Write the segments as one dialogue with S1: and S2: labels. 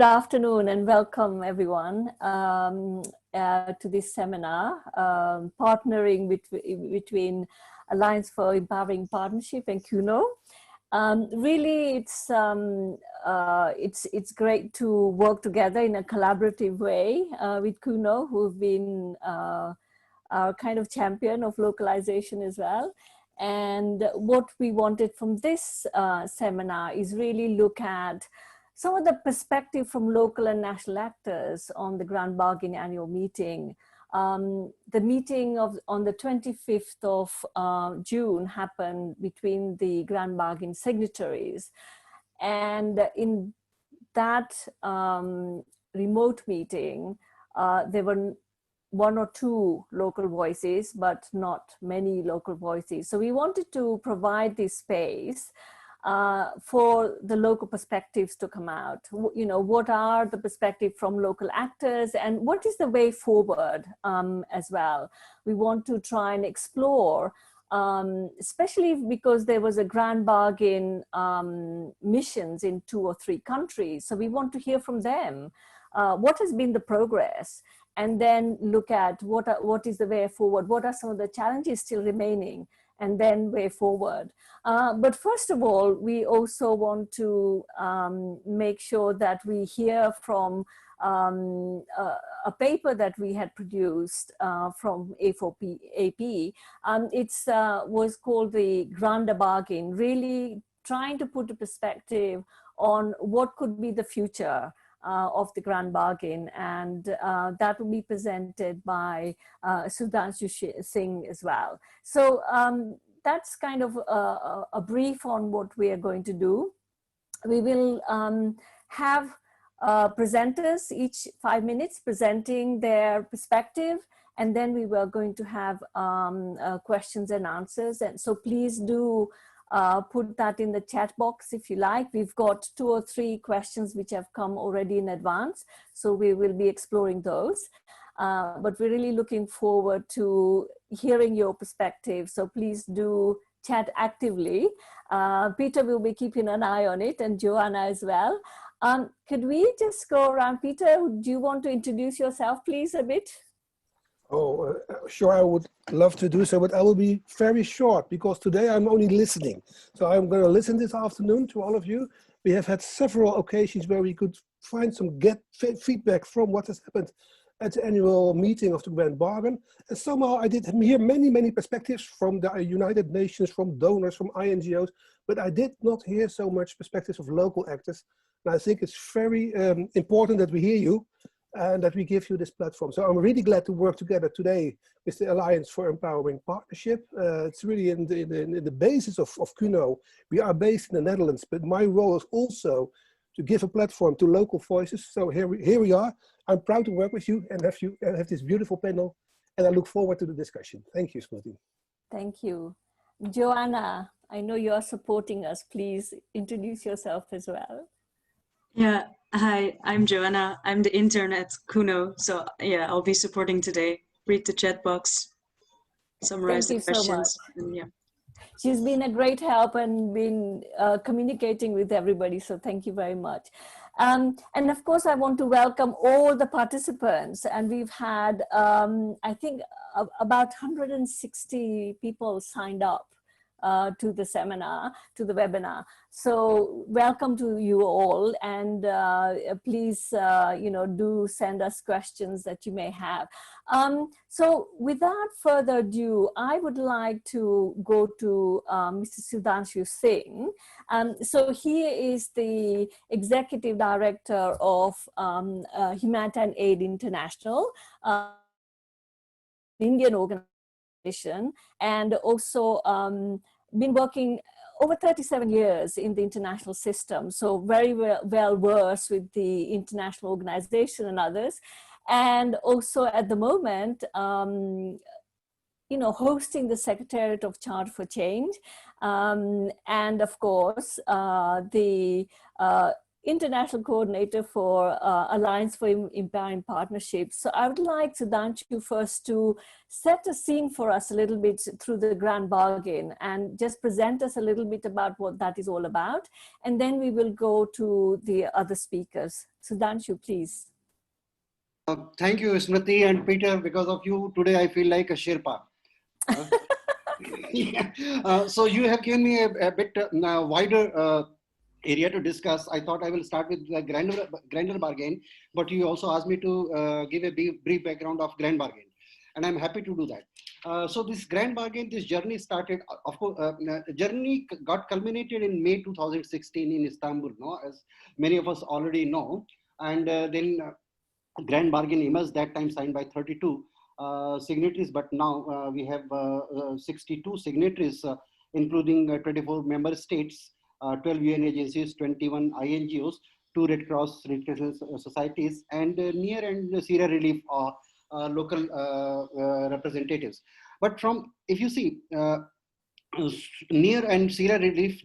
S1: Good afternoon and welcome everyone to this seminar, partnering between Alliance for Empowering Partnership and KUNO. Really, it's great to work together in a collaborative way with KUNO, who've been our kind of champion of localization as well. And what we wanted from this seminar is really look at some of the perspective from local and national actors on the Grand Bargain annual meeting. The meeting on the 25th of June happened between the Grand Bargain signatories. And in that remote meeting, there were one or two local voices, but not many local voices. So we wanted to provide this space for the local perspectives to come out. You know, what are the perspectives from local actors and what is the way forward as well. We want to try and explore, especially because there was a Grand Bargain missions in 2 or 3 countries. So we want to hear from them. What has been the progress? And then look at what is the way forward? What are some of the challenges still remaining? And then way forward. But first of all, we also want to make sure that we hear from a paper that we had produced from A4AP. It was called the Grand Bargain, really trying to put a perspective on what could be the future of the Grand Bargain, and that will be presented by Sudhanshu Singh as well. So that's kind of a brief on what we are going to do. We will have presenters each 5 minutes presenting their perspective, and then we were going to have questions and answers. And so please do put that in the chat box if you like. We've got 2 or 3 questions which have come already in advance, so we will be exploring those. But we're really looking forward to hearing your perspective, so please do chat actively. Peter will be keeping an eye on it, and Joanna as well. Could we just go around? Peter, do you want to introduce yourself please a bit?
S2: Oh, sure, I would love to do so, but I will be very short because today I'm only listening. So I'm going to listen this afternoon to all of you. We have had several occasions where we could find some feedback from what has happened at the annual meeting of the Grand Bargain. And somehow I did hear many perspectives from the United Nations, from donors, from INGOs, but I did not hear so much perspectives of local actors. And I think it's very important that we hear you and that we give you this platform. So I'm really glad to work together today with the Alliance for Empowering Partnership. It's really in the basis of KUNO. We are based in the Netherlands, but my role is also to give a platform to local voices. So here we are. I'm proud to work with you and have this beautiful panel, and I look forward to the discussion. Thank you, Smriti.
S1: Thank you. Joanna, I know you are supporting us. Please introduce yourself as well.
S3: Yeah, hi, I'm Joanna. I'm the intern at KUNO. So yeah, I'll be supporting today. Read the chat box, summarize the questions.
S1: So
S3: and, yeah.
S1: She's been a great help and been communicating with everybody. So thank you very much. And of course, I want to welcome all the participants. And we've had, I think, about 160 people signed up to the seminar, to the webinar. So welcome to you all, and please, you know, do send us questions that you may have. So without further ado, I would like to go to Mr. Sudhanshu Singh. So he is the Executive Director of Humanitarian Aid International, Indian organization, and also been working over 37 years in the international system, so very well versed with the international organization and others, and also at the moment, you know, hosting the Secretariat of Charter for Change, and of course the international coordinator for Alliance for Empowering Partnerships. So I would like Sudhanshu first to set a scene for us a little bit through the Grand Bargain and just present us a little bit about what that is all about. And then we will go to the other speakers. Sudhanshu, please.
S4: Thank you, Smriti and Peter. Because of you, today I feel like a Sherpa. So you have given me a bit wider area to discuss. I thought I will start with the grander bargain, but you also asked me to give a brief background of Grand Bargain, and I'm happy to do that. So this Grand Bargain, this journey started, of course, journey got culminated in May 2016 in Istanbul, no, as many of us already know, and then Grand Bargain emerged, that time signed by 32 signatories, but now we have 62 signatories, including 24 member states, 12 UN agencies, 21 INGOs, 2 Red Cross societies, and near and Syria relief local representatives. But from, if you see, near and Syria relief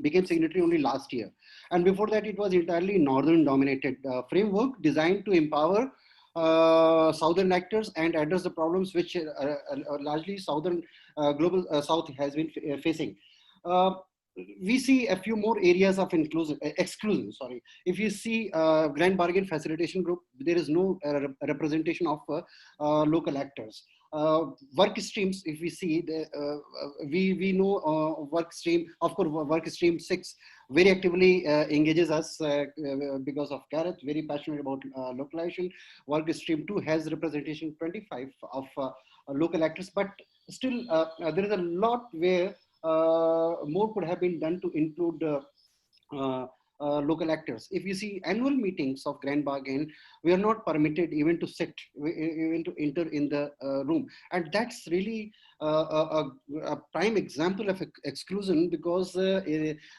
S4: became signatory only last year. And before that, it was entirely northern dominated framework designed to empower southern actors and address the problems which largely southern global south has been facing. We see a few more areas of exclusion. Sorry, if you see Grand Bargain Facilitation Group, there is no representation of local actors. Work streams, if we see, we know work stream, of course, work stream 6 very actively engages us because of Gareth, very passionate about localization. Work stream 2 has representation 25 of local actors, but still there is a lot where more could have been done to include local actors. If you see annual meetings of Grand Bargain, we are not permitted even to sit, even to enter in the room. And that's really a prime example of exclusion, because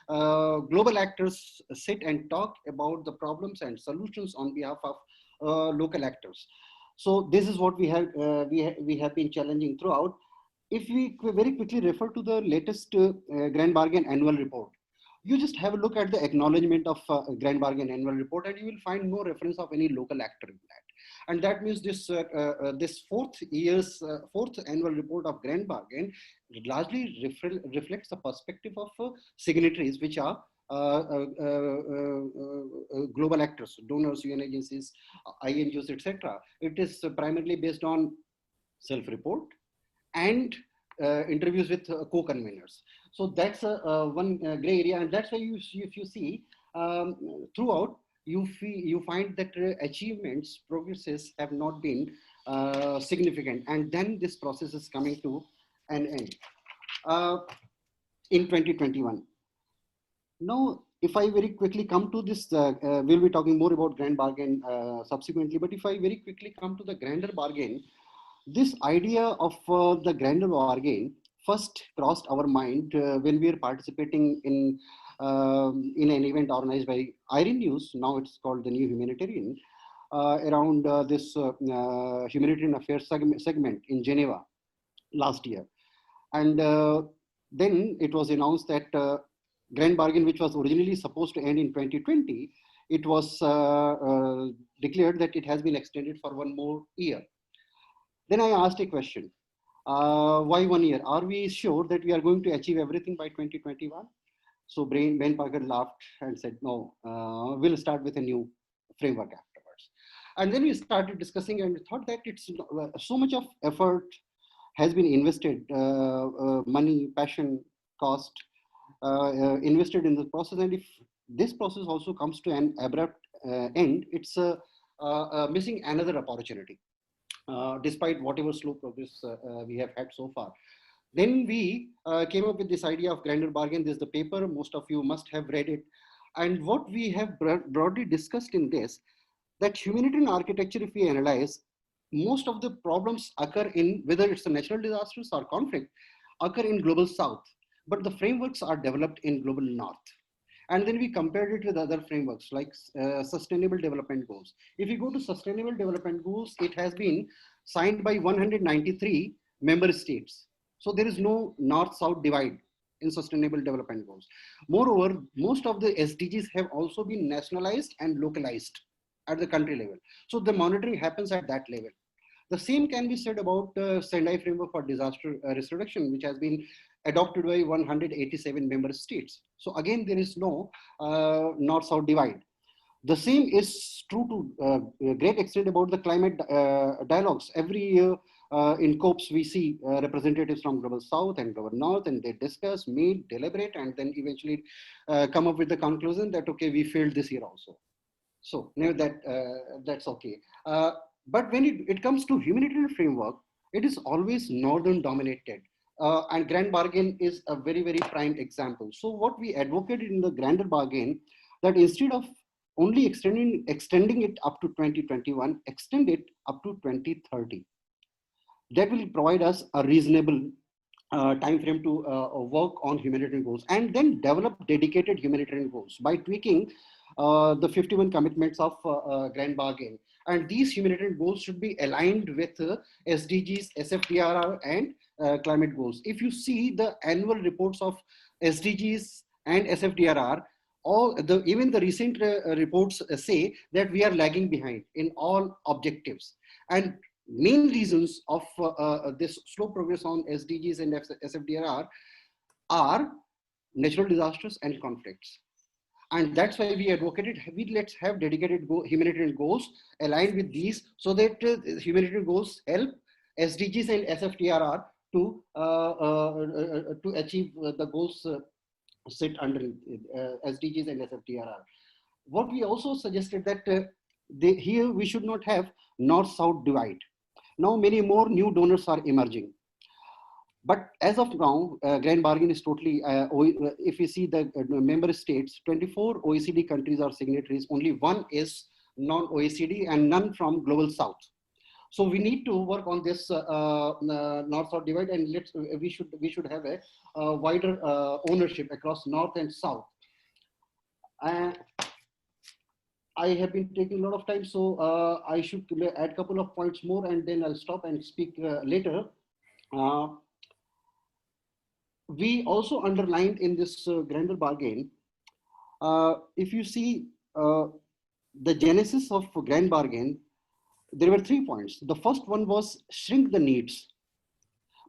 S4: global actors sit and talk about the problems and solutions on behalf of local actors. So this is what we have been challenging throughout. If we very quickly refer to the latest Grand Bargain annual report, you just have a look at the acknowledgement of Grand Bargain annual report, and you will find no reference of any local actor in that. And that means this this fourth annual report of Grand Bargain largely reflects the perspective of signatories, which are global actors, donors, UN agencies, INGOs, etc. It is primarily based on self-report and interviews with co-conveners. So that's one gray area, and that's why if you see throughout, you find that achievements, progresses have not been significant, and then this process is coming to an end in 2021. Now, if I very quickly come to this, we'll be talking more about Grand Bargain subsequently, but if I very quickly come to the Grander Bargain, this idea of the Grander Bargain first crossed our mind when we were participating in an event organized by IRIN News. Now it's called the New Humanitarian, around this humanitarian affairs segment in Geneva last year. And then it was announced that Grand Bargain, which was originally supposed to end in 2020, it was declared that it has been extended for 1 more year. Then I asked a question, why 1 year? Are we sure that we are going to achieve everything by 2021? So Ben Parker laughed and said, no, we'll start with a new framework afterwards. And then we started discussing and thought that it's so much of effort has been invested, money, passion, cost, invested in the process. And if this process also comes to an abrupt end, it's missing another opportunity. Despite whatever slow progress we have had so far. Then we came up with this idea of Grander Bargain. This is the paper, most of you must have read it. And what we have broadly discussed in this, that humanitarian architecture, if we analyze, most of the problems occur in, whether it's a natural disasters or conflict, occur in global south, but the frameworks are developed in global north. And then we compared it with other frameworks like Sustainable Development Goals. If you go to Sustainable Development Goals, it has been signed by 193 member states. So there is no north-south divide. in Sustainable Development Goals. Moreover, most of the SDGs have also been nationalized and localized at the country level. So the monitoring happens at that level. The same can be said about Sendai Framework for Disaster Risk Reduction, which has been adopted by 187 member states. So again, there is no north-south divide. The same is true to a great extent about the climate dialogues. Every year in COPs, we see representatives from Global South and Global North, and they discuss, meet, deliberate, and then eventually come up with the conclusion that, okay, we failed this year also. So now that's okay. But when it comes to humanitarian framework, it is always Northern dominated. And Grand Bargain is a very, very prime example. So what we advocated in the Grander Bargain, that instead of only extending it up to 2021, extend it up to 2030. That will provide us a reasonable time frame to work on humanitarian goals, and then develop dedicated humanitarian goals by tweaking the 51 commitments of Grand Bargain. And these humanitarian goals should be aligned with SDGs, SFDRR, and climate goals. If you see the annual reports of SDGs and SFDRR, even the recent reports say that we are lagging behind in all objectives. And main reasons of this slow progress on SDGs and SFDRR are natural disasters and conflicts. And that's why we advocated, let's have dedicated humanitarian goals aligned with these, so that humanitarian goals help SDGs and SFDRR to achieve the goals sit under SDGs and SFDRR. What we also suggested that here we should not have north-south divide. Now many more new donors are emerging. But as of now, Grand Bargain is totally, if you see the member states, 24 OECD countries are signatories, only one is non-OECD and none from Global South. So we need to work on this north-south divide, and we should have a wider ownership across North and South. I have been taking a lot of time, so I should add a couple of points more, and then I'll stop and speak later. We also underlined in this Grander Bargain, if you see the genesis of Grand Bargain, there were 3 points. The first one was shrink the needs.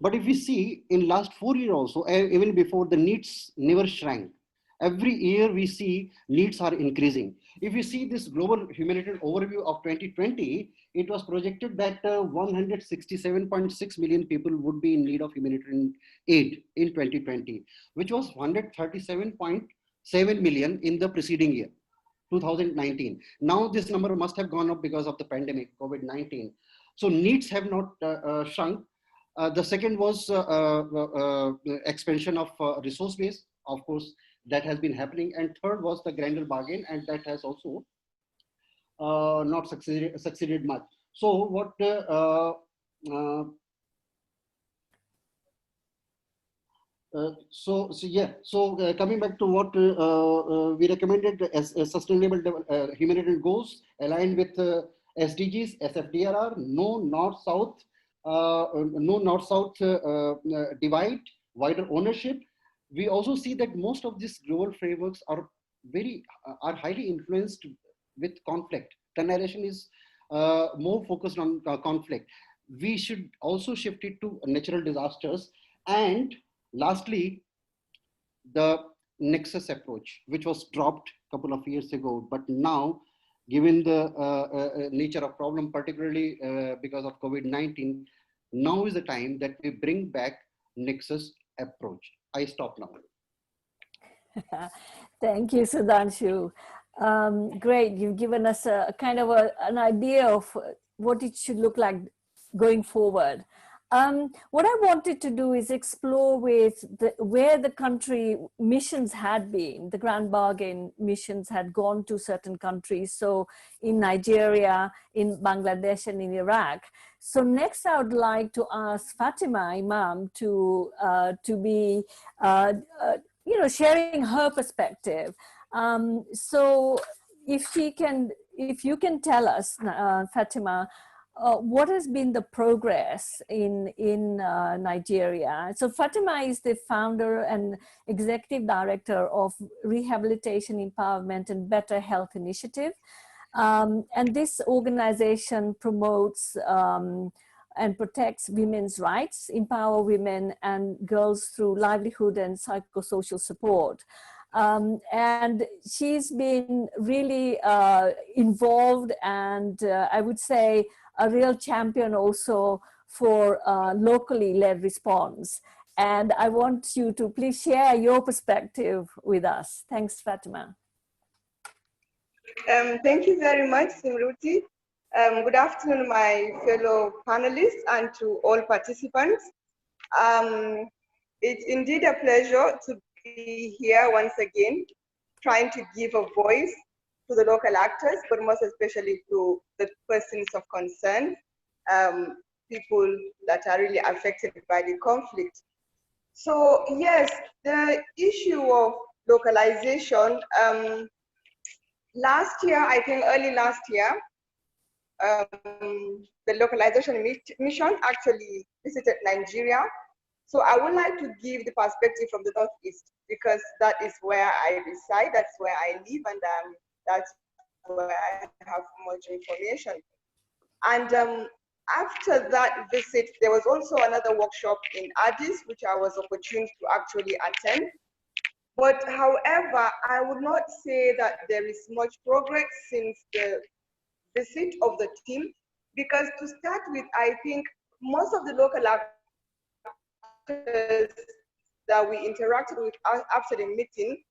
S4: But if we see in last 4 years also, even before, the needs never shrank. Every year we see needs are increasing. If you see this global humanitarian overview of 2020, it was projected that 167.6 million people would be in need of humanitarian aid in 2020, which was 137.7 million in the preceding year, 2019. Now this number must have gone up because of the pandemic, COVID-19. So needs have not shrunk. The second was expansion of resource base, of course, that has been happening. And third was the Grander Bargain, and that has also not succeeded much. So what coming back to what we recommended as sustainable humanitarian goals aligned with SDGs, SFDRR, no north-south divide, wider ownership. We also see that most of these global frameworks are highly influenced with conflict. The narration is more focused on conflict. We should also shift it to natural disasters. And lastly, the nexus approach, which was dropped a couple of years ago, but now, given the nature of problem, particularly because of COVID-19, now is the time that we bring back nexus approach. I stop now.
S1: Thank you, Sudhanshu. Great, you've given us a kind of an idea of what it should look like going forward. What I wanted to do is explore with where the country missions had been. The Grand Bargain missions had gone to certain countries. So in Nigeria, in Bangladesh, and in Iraq. So next I would like to ask Fatima Imam to be, sharing her perspective. So if you can tell us, Fatima, what has been the progress in Nigeria? So Fatima is the founder and executive director of Rehabilitation, Empowerment and Better Health Initiative. And this organization promotes and protects women's rights, empower women and girls through livelihood and psychosocial support. And she's been really involved and I would say a real champion also for locally led response. And I want you to please share your perspective with us. Thanks, Fatima.
S5: Thank you very much, Simruti. Good afternoon, my fellow panelists and to all participants. It's indeed a pleasure to be here once again, trying to give a voice to the local actors, but most especially to the persons of concern, people that are really affected by the conflict. So yes, the issue of localization, last year, I think early last year, the localization mission actually visited Nigeria. So I would like to give the perspective from the Northeast because that is where I reside, that's where I live, and that's where I have much information. And after that visit, there was also another workshop in Addis, which I was opportune to actually attend. But however, I would not say that there is much progress since the visit of the team, because to start with, I think most of the local actors that we interacted with after the meeting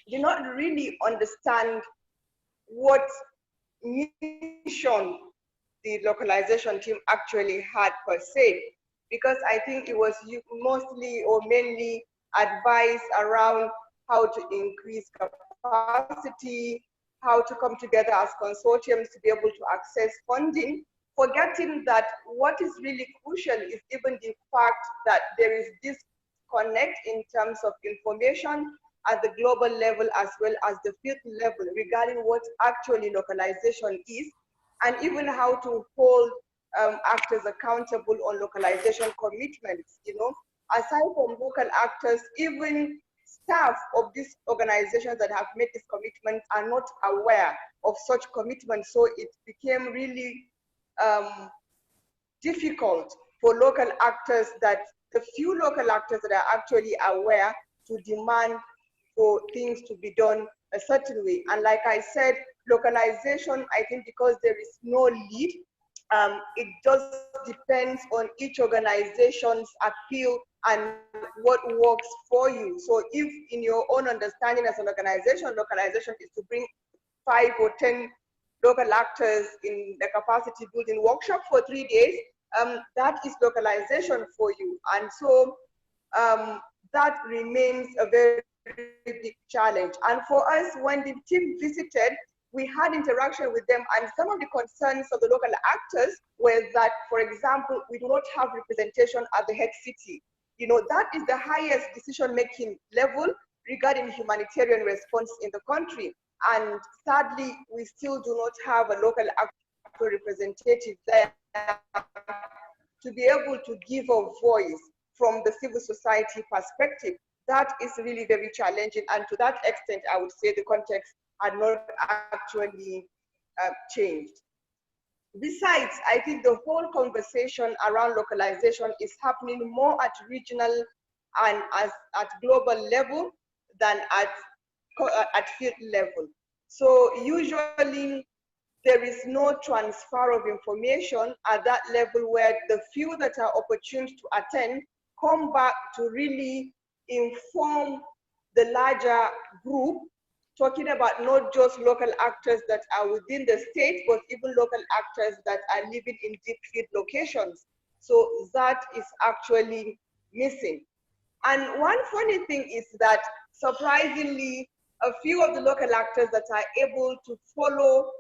S5: did not really understand what mission the localization team actually had per se, because I think it was mostly or mainly advice around how to increase capacity, how to come together as consortiums to be able to access funding, forgetting that what is really crucial is even the fact that there is disconnect in terms of information at the global level as well as the field level regarding what actually localization is, and even how to hold actors accountable on localization commitments. You know, aside from local actors, even staff of these organizations that have made these commitments are not aware of such commitments. So it became really difficult for local actors, that the few local actors that are actually aware, to demand for things to be done a certain way. And like I said, localization, I think because there is no lead, it just depends on each organization's appeal and what works for you. So if in your own understanding as an organization, localization is to bring 5 or 10 local actors in the capacity building workshop for 3 days, that is localization for you. And so that remains a very big challenge. And for us, when the team visited, we had interaction with them, and some of the concerns of the local actors were that, for example, we do not have representation at the head city. You know, that is the highest decision-making level regarding humanitarian response in the country. And sadly, we still do not have a local actor representative there to be able to give a voice from the civil society perspective. That is really very challenging. And to that extent, I would say the context had not actually changed. Besides, I think the whole conversation around localization is happening more at regional and at global level than at field level. So usually there is no transfer of information at that level, where the few that are opportune to attend come back to really inform the larger group, talking about not just local actors that are within the state, but even local actors that are living in deep field locations. So that is actually missing. And one funny thing is that, surprisingly, a few of the local actors that are able to follow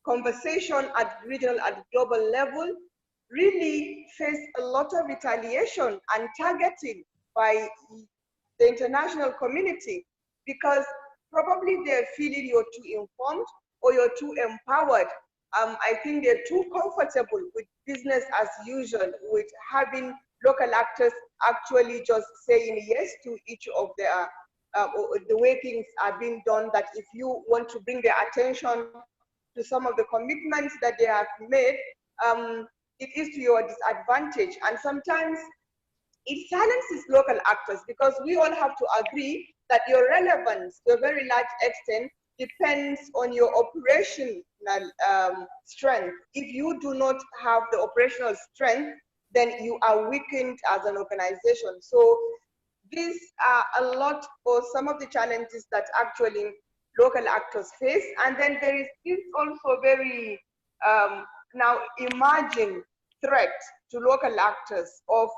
S5: conversation at regional and global level really face a lot of retaliation and targeting by the international community, because probably they're feeling you're too informed or you're too empowered I think they're too comfortable with business as usual, with having local actors actually just saying yes to each of their, the way things are being done, that if you want to bring their attention to some of the commitments that they have made, it is to your disadvantage. And sometimes it silences local actors, because we all have to agree that your relevance to a very large extent depends on your operational strength. If you do not have the operational strength, then you are weakened as an organization. So these are a lot for some of the challenges that actually local actors face. And then there is this also very now emerging threat to local actors of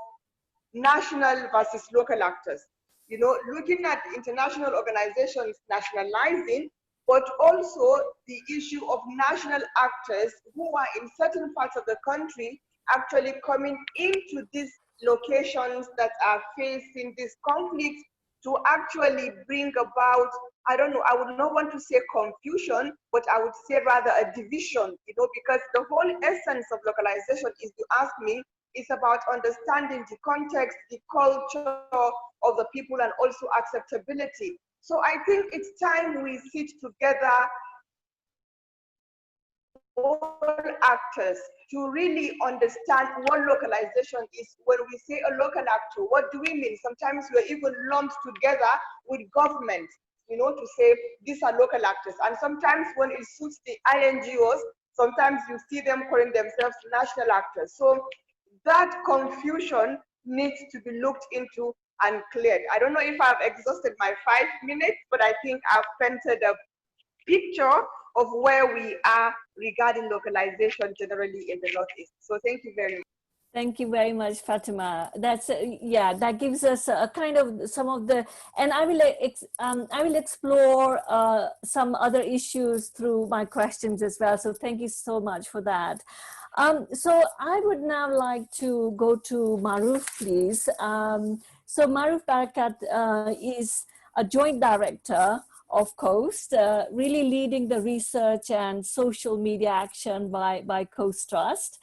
S5: national versus local actors. You know, looking at international organizations nationalizing, but also the issue of national actors who are in certain parts of the country actually coming into these locations that are facing this conflict to actually bring about, I don't know, I would not want to say confusion, but I would say rather a division, you know, because the whole essence of localization, if you ask me, is about understanding the context, the culture of the people, and also acceptability. So I think it's time we sit together, all actors, to really understand what localization is. When we say a local actor, what do we mean? Sometimes we're even lumped together with government, you know, to say these are local actors. And sometimes when it suits the NGOs, sometimes you see them calling themselves national actors. So that confusion needs to be looked into and cleared. I don't know if I've exhausted my 5 minutes, but I think I've painted a picture of where we are regarding localization generally in the Northeast. So thank you very much.
S1: Thank you very much, Fatima. That's yeah, that gives us a kind of some of the, and I will explore some other issues through my questions as well. So thank you so much for that. So I would now like to go to Maruf, please. So Maruf Barakat is a joint director of COAST, really leading the research and social media action by COAST Trust.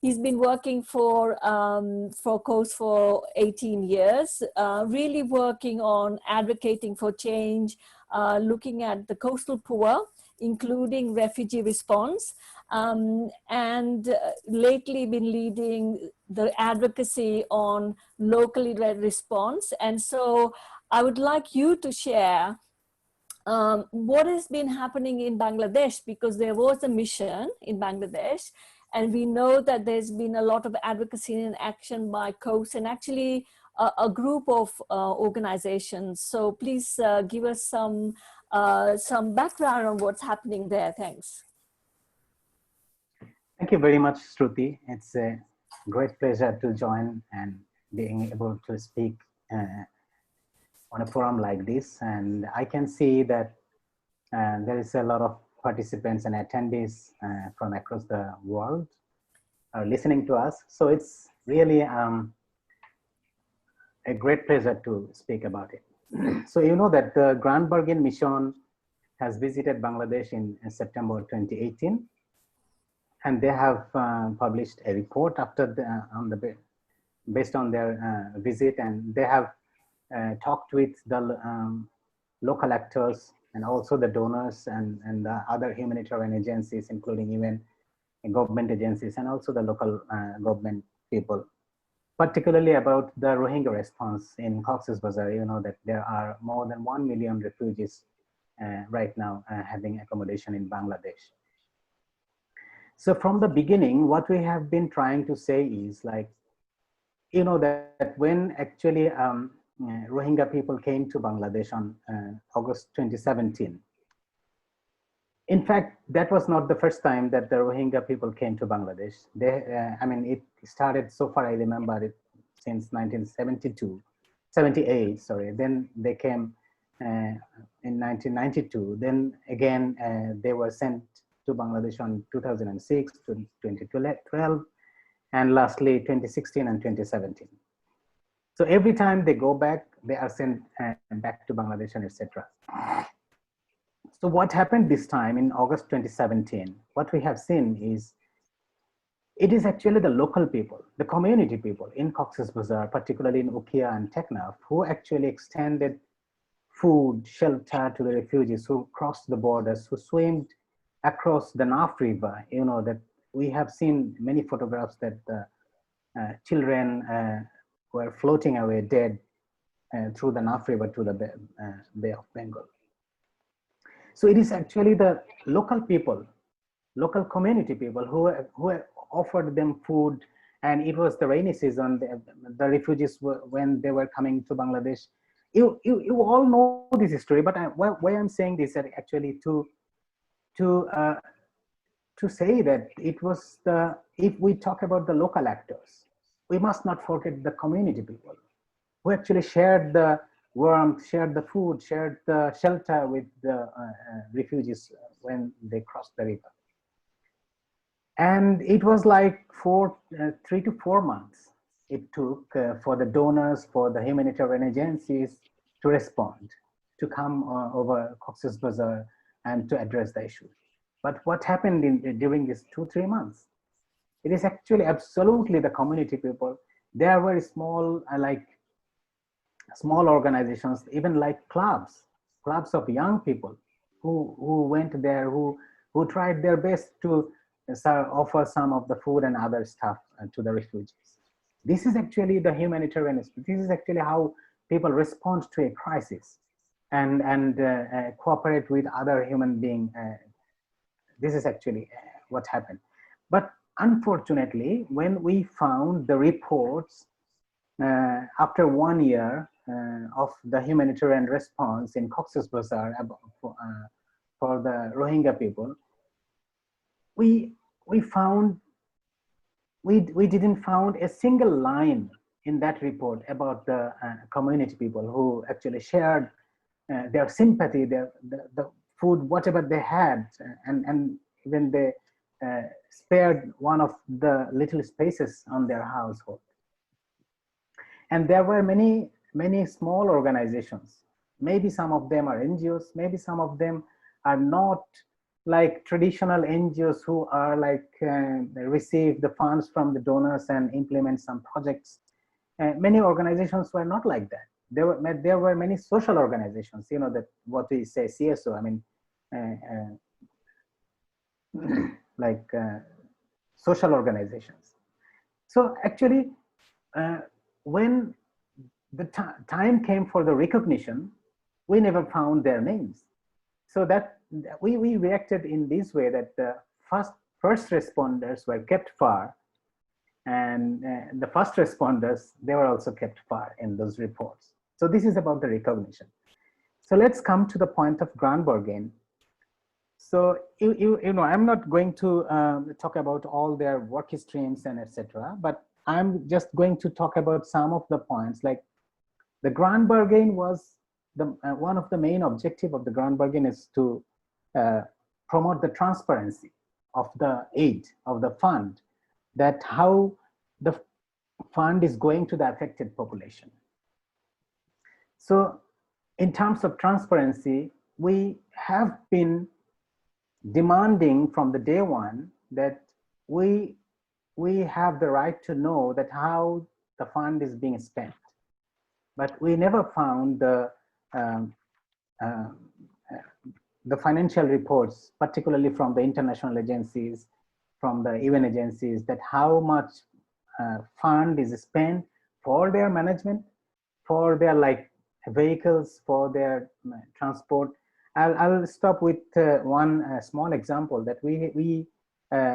S1: He's been working for COAST for 18 years, really working on advocating for change, looking at the coastal poor, including refugee response, and lately been leading the advocacy on locally led response. And so I would like you to share what has been happening in Bangladesh, because there was a mission in Bangladesh, and we know that there's been a lot of advocacy and action by COAST and actually a group of organizations. So please give us some background on what's happening there. Thanks.
S6: Thank you very much, Shruti. It's a great pleasure to join and being able to speak on a forum like this. And I can see that there is a lot of participants and attendees from across the world are listening to us. So it's really a great pleasure to speak about it. So you know that the Grand Bargain Mission has visited Bangladesh in September 2018. And they have published a report after based on their visit, and they have talked with the local actors and also the donors and the other humanitarian agencies, including UN government agencies and also the local government people, particularly about the Rohingya response in Cox's Bazar. You know that there are more than 1 million refugees right now having accommodation in Bangladesh. So from the beginning, what we have been trying to say is like, you know, that when actually Rohingya people came to Bangladesh on August 2017, in fact, that was not the first time that the Rohingya people came to Bangladesh. They, I mean, it started, so far I remember it, since 78, sorry. Then they came in 1992. Then again, they were sent to Bangladesh on 2006 to 2012, and lastly 2016 and 2017. So every time they go back, they are sent back to Bangladesh and etc. So what happened this time in August 2017? What we have seen is it is actually the local people, the community people in Cox's Bazar, particularly in Ukiah and Teknaf, who actually extended food, shelter to the refugees who crossed the borders, who swam across the Naf River. You know, that we have seen many photographs that the children were floating away dead through the Naf River to the Bay of Bengal. So it is actually the local people, local community people who offered them food, and it was the rainy season. The refugees when they were coming to Bangladesh. You all know this story, but why I'm saying this is actually to say that it was if we talk about the local actors, we must not forget the community people who actually shared the warmth, shared the food, shared the shelter with the refugees when they crossed the river. And it was like 3 to 4 months it took for the donors, for the humanitarian agencies to respond, to come over Cox's Bazar and to address the issue. But what happened during these 2-3 months? It is actually absolutely the community people. There were small, small organizations, even like clubs of young people who went there, who tried their best to offer some of the food and other stuff to the refugees. This is actually the humanitarian. This is actually how people respond to a crisis and cooperate with other human beings. This is actually what happened. But unfortunately, when we found the reports after 1 year of the humanitarian response in Cox's Bazar for the Rohingya people, we didn't find a single line in that report about the community people who actually shared their sympathy, the food, whatever they had, and even they spared one of the little spaces on their household. And there were many small organizations. Maybe some of them are NGOs, maybe some of them are not like traditional NGOs who are like receive the funds from the donors and implement some projects. Many organizations were not like that. There were many social organizations, you know, that what we say CSO, I mean, social organizations. So actually, when the time came for the recognition, we never found their names. So that we reacted in this way, that the first responders were kept far, and the first responders, they were also kept far in those reports. So this is about the recognition. So let's come to the point of grant bargain. So you know, I'm not going to talk about all their work streams and etc., but I'm just going to talk about some of the points. Like the grant bargain was one of the main objective of the grant bargain is to promote the transparency of the aid of the fund, that how the fund is going to the affected population. So in terms of transparency, we have been demanding from the day one that we have the right to know that how the fund is being spent. But we never found the financial reports, particularly from the international agencies, from the UN agencies, that how much fund is spent for their management, for their like vehicles, for their transport. I'll stop with one small example that we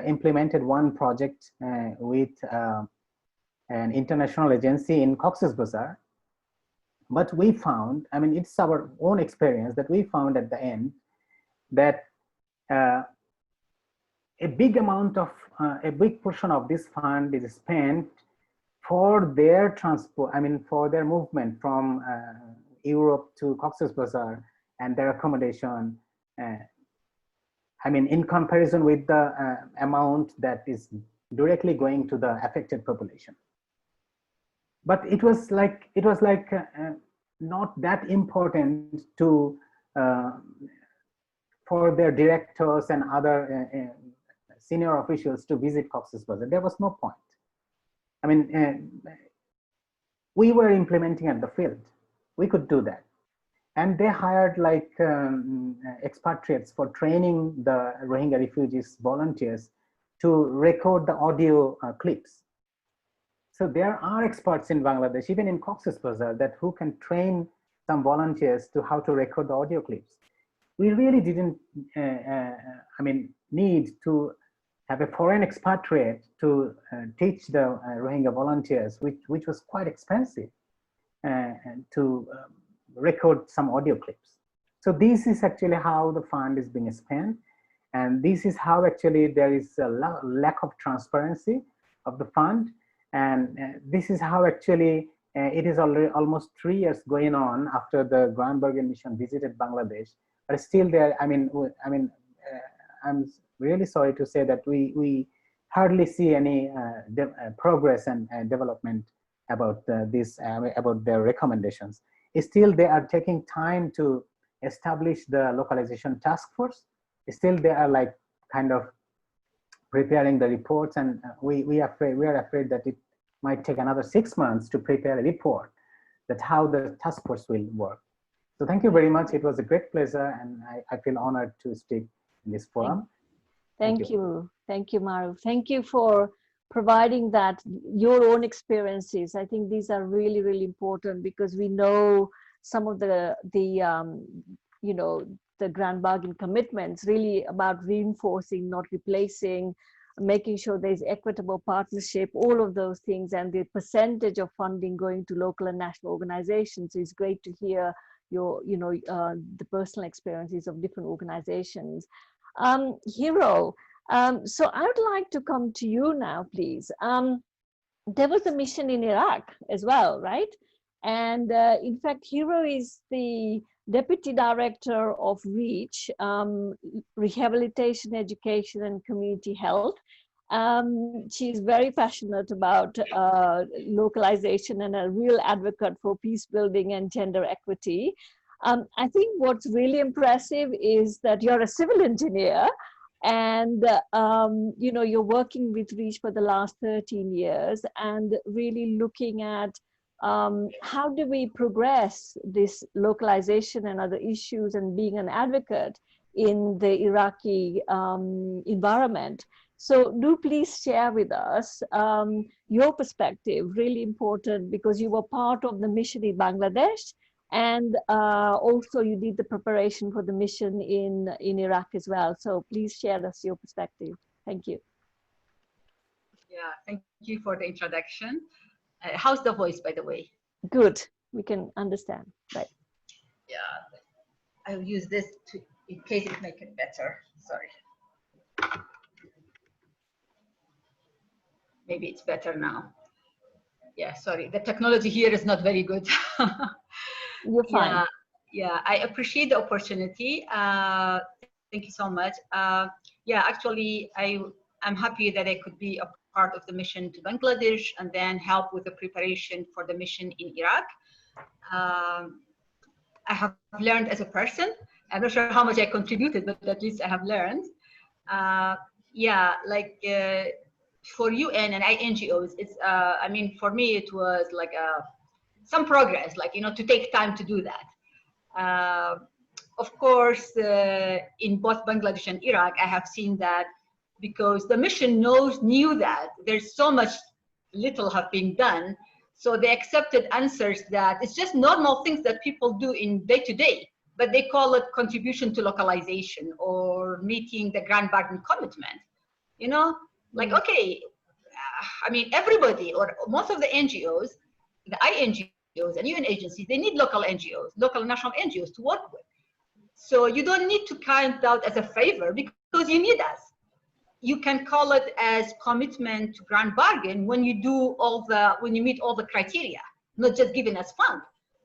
S6: implemented one project with an international agency in Cox's Bazar. But we found, I mean, it's our own experience that we found at the end that a big amount of, a big portion of this fund is spent for their transport, I mean, for their movement from Europe to Cox's Bazar and their accommodation. I mean, in comparison with the amount that is directly going to the affected population. But it was like not that important to for their directors and other senior officials to visit Cox's Bazar. There was no point. I mean, we were implementing at the field. We could do that. And they hired like expatriates for training the Rohingya refugees volunteers to record the audio clips. So there are experts in Bangladesh, even in Cox's Bazar, that who can train some volunteers to how to record the audio clips. We really didn't, I mean, need to have a foreign expatriate to teach the Rohingya volunteers, which was quite expensive, to record some audio clips. So this is actually how the fund is being spent. And this is how actually there is a lack of transparency of the fund. And this is how actually it is already almost 3 years going on after the Grand Bargain Mission visited Bangladesh, but still there, I'm really sorry to say that we hardly see any progress and development about about their recommendations. Still, they are taking time to establish the localization task force. Still, they are like kind of preparing the reports, and we are afraid that it might take another 6 months to prepare a report that how the task force will work. So thank you very much. It was a great pleasure, and I feel honored to speak in this forum.
S1: Thank you. Thank you, Maru. Thank you for providing that, your own experiences. I think these are really, really important because we know some of the you know, the Grand Bargain commitments really about reinforcing, not replacing, making sure there's equitable partnership, all of those things, and the percentage of funding going to local and national organizations. So it's great to hear your, you know, the personal experiences of different organizations. Hero, so I would like to come to you now, please. There was a mission in Iraq as well, right? And in fact, Hero is the Deputy Director of REACH, Rehabilitation, Education and Community Health. She's very passionate about localization and a real advocate for peace building and gender equity. I think what's really impressive is that you're a civil engineer and you know, you're working with REACH for the last 13 years and really looking at how do we progress this localization and other issues and being an advocate in the Iraqi environment. So do please share with us your perspective, really important because you were part of the mission in Bangladesh and also you did the preparation for the mission in Iraq as well. So please share us your perspective. Thank you.
S7: Yeah, thank you for the introduction. How's the voice, by the way?
S1: Good, we can understand, right?
S7: Yeah, I'll use this to, in case it makes it better, sorry. Maybe it's better now. Yeah, sorry, the technology here is not very good.
S1: You're fine.
S7: Yeah, I appreciate the opportunity. Thank you so much. Yeah, actually, I'm happy that I could be a part of the mission to Bangladesh and then help with the preparation for the mission in Iraq. I have learned as a person. I'm not sure how much I contributed, but at least I have learned. Yeah, like for UN and NGOs, it's, I mean, for me, it was like some progress, like, you know, to take time to do that. Of course, in both Bangladesh and Iraq, I have seen that because the mission knew that there's so much little have been done. So they accepted answers that it's just normal things that people do in day to day, but they call it contribution to localization or meeting the Grand Bargain commitment. You know, like, okay, I mean, everybody or most of the NGOs, the NGOs and UN agencies, they need local NGOs, local national NGOs to work with. So you don't need to count out as a favor because you need us. You can call it as commitment to Grand Bargain when you do all the, when you meet all the criteria, not just giving us fund.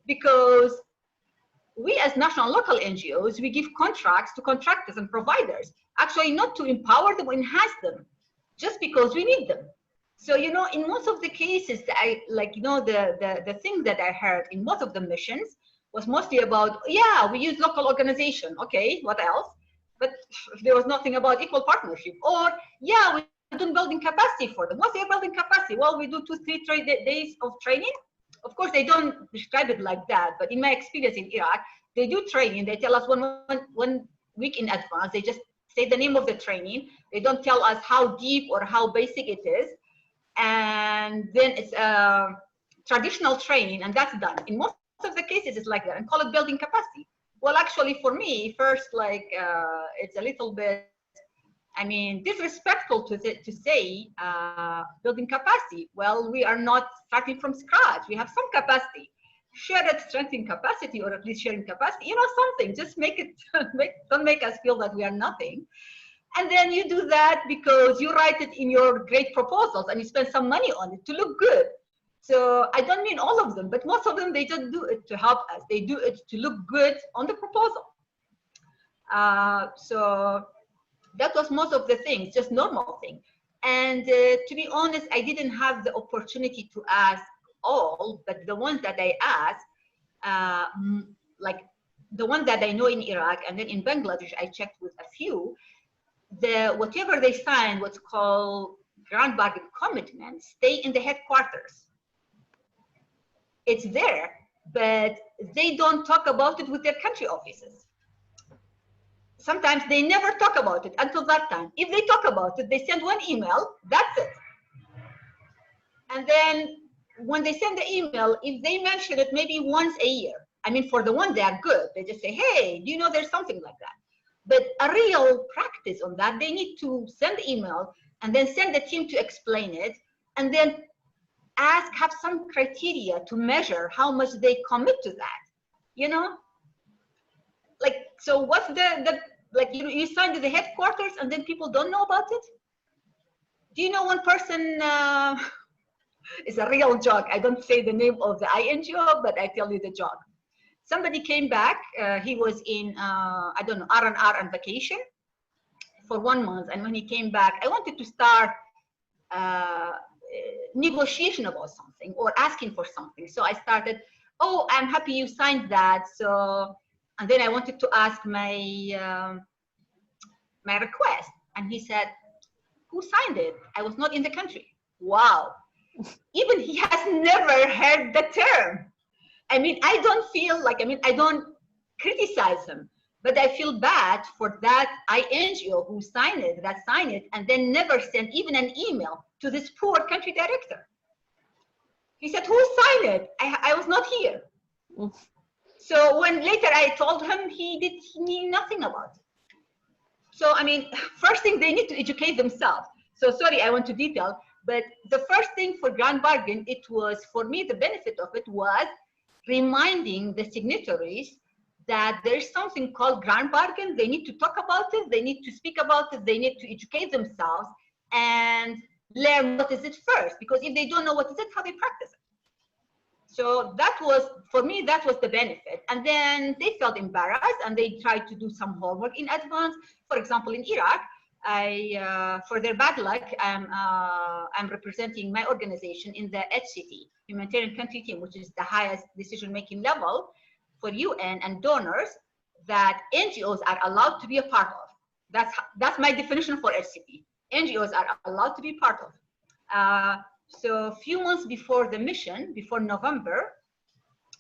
S7: Because we as national and local NGOs, we give contracts to contractors and providers, actually not to empower them or enhance them, just because we need them. So, you know, in most of the cases, the thing that I heard in most of the missions was mostly about, yeah, we use local organization. Okay, what else? but there was nothing about equal partnership. Or, yeah, we're doing building capacity for them. What's their building capacity? Well, we do 2-3 days of training. Of course, they don't describe it like that, but in my experience in Iraq, they do training. They tell us one week in advance. They just say the name of the training. They don't tell us how deep or how basic it is. And then it's traditional training, and that's done. In most of the cases, it's like that, and call it building capacity. Well, actually, for me, first, like, it's a little bit, I mean, disrespectful to say building capacity. Well, we are not starting from scratch. We have some capacity. Share it, strengthen capacity, or at least sharing capacity, you know, something. Just make it, don't make us feel that we are nothing. And then you do that because you write it in your great proposals and you spend some money on it to look good. So I don't mean all of them, but most of them, they just do it to help us. They do it to look good on the proposal. So that was most of the things, just normal thing. And to be honest, I didn't have the opportunity to ask all, but the ones that I asked, like the one that I know in Iraq and then in Bangladesh, I checked with a few. Whatever they signed, what's called Grand Bargain Commitment, stay in the headquarters. It's there, but they don't talk about it with their country offices. Sometimes they never talk about it until that time. If they talk about it, they send one email, that's it. And then when they send the email, if they mention it maybe once a year, I mean, for the one they are good, they just say, hey, do you know there's something like that? But a real practice on that, they need to send the email and then send the team to explain it, and then have some criteria to measure how much they commit to that, you know? Like, so what's like, you sign to the headquarters and then people don't know about it? Do you know one person, it's a real joke. I don't say the name of the INGO, but I tell you the joke. Somebody came back, he was in, I don't know, R&R on vacation for 1 month. And when he came back, I wanted to start negotiation about something or asking for something. So I started, oh, I'm happy you signed that. So, and then I wanted to ask my, my request. And he said, who signed it? I was not in the country. Wow. Even he has never heard the term. I mean, I don't feel like, I mean, I don't criticize him, but I feel bad for that INGO who signed it, and then never sent even an email to this poor country director. He said, who signed it? I was not here. So when later I told him, he knew nothing about it. So, I mean, first thing, they need to educate themselves. So sorry, I went to detail, but the first thing for Grand Bargain, it was, for me, the benefit of it was reminding the signatories that there's something called Grand Bargain. They need to talk about it. They need to speak about it. They need to educate themselves and learn what is it first. Because if they don't know what is it, how they practice it. So that was, for me, that was the benefit. And then they felt embarrassed and they tried to do some homework in advance. For example, in Iraq, for their bad luck, I'm representing my organization in the HCT, Humanitarian Country Team, which is the highest decision-making level for UN and donors that NGOs are allowed to be a part of. That's my definition for HCT. NGOs are allowed to be part of. So a few months before the mission, before November,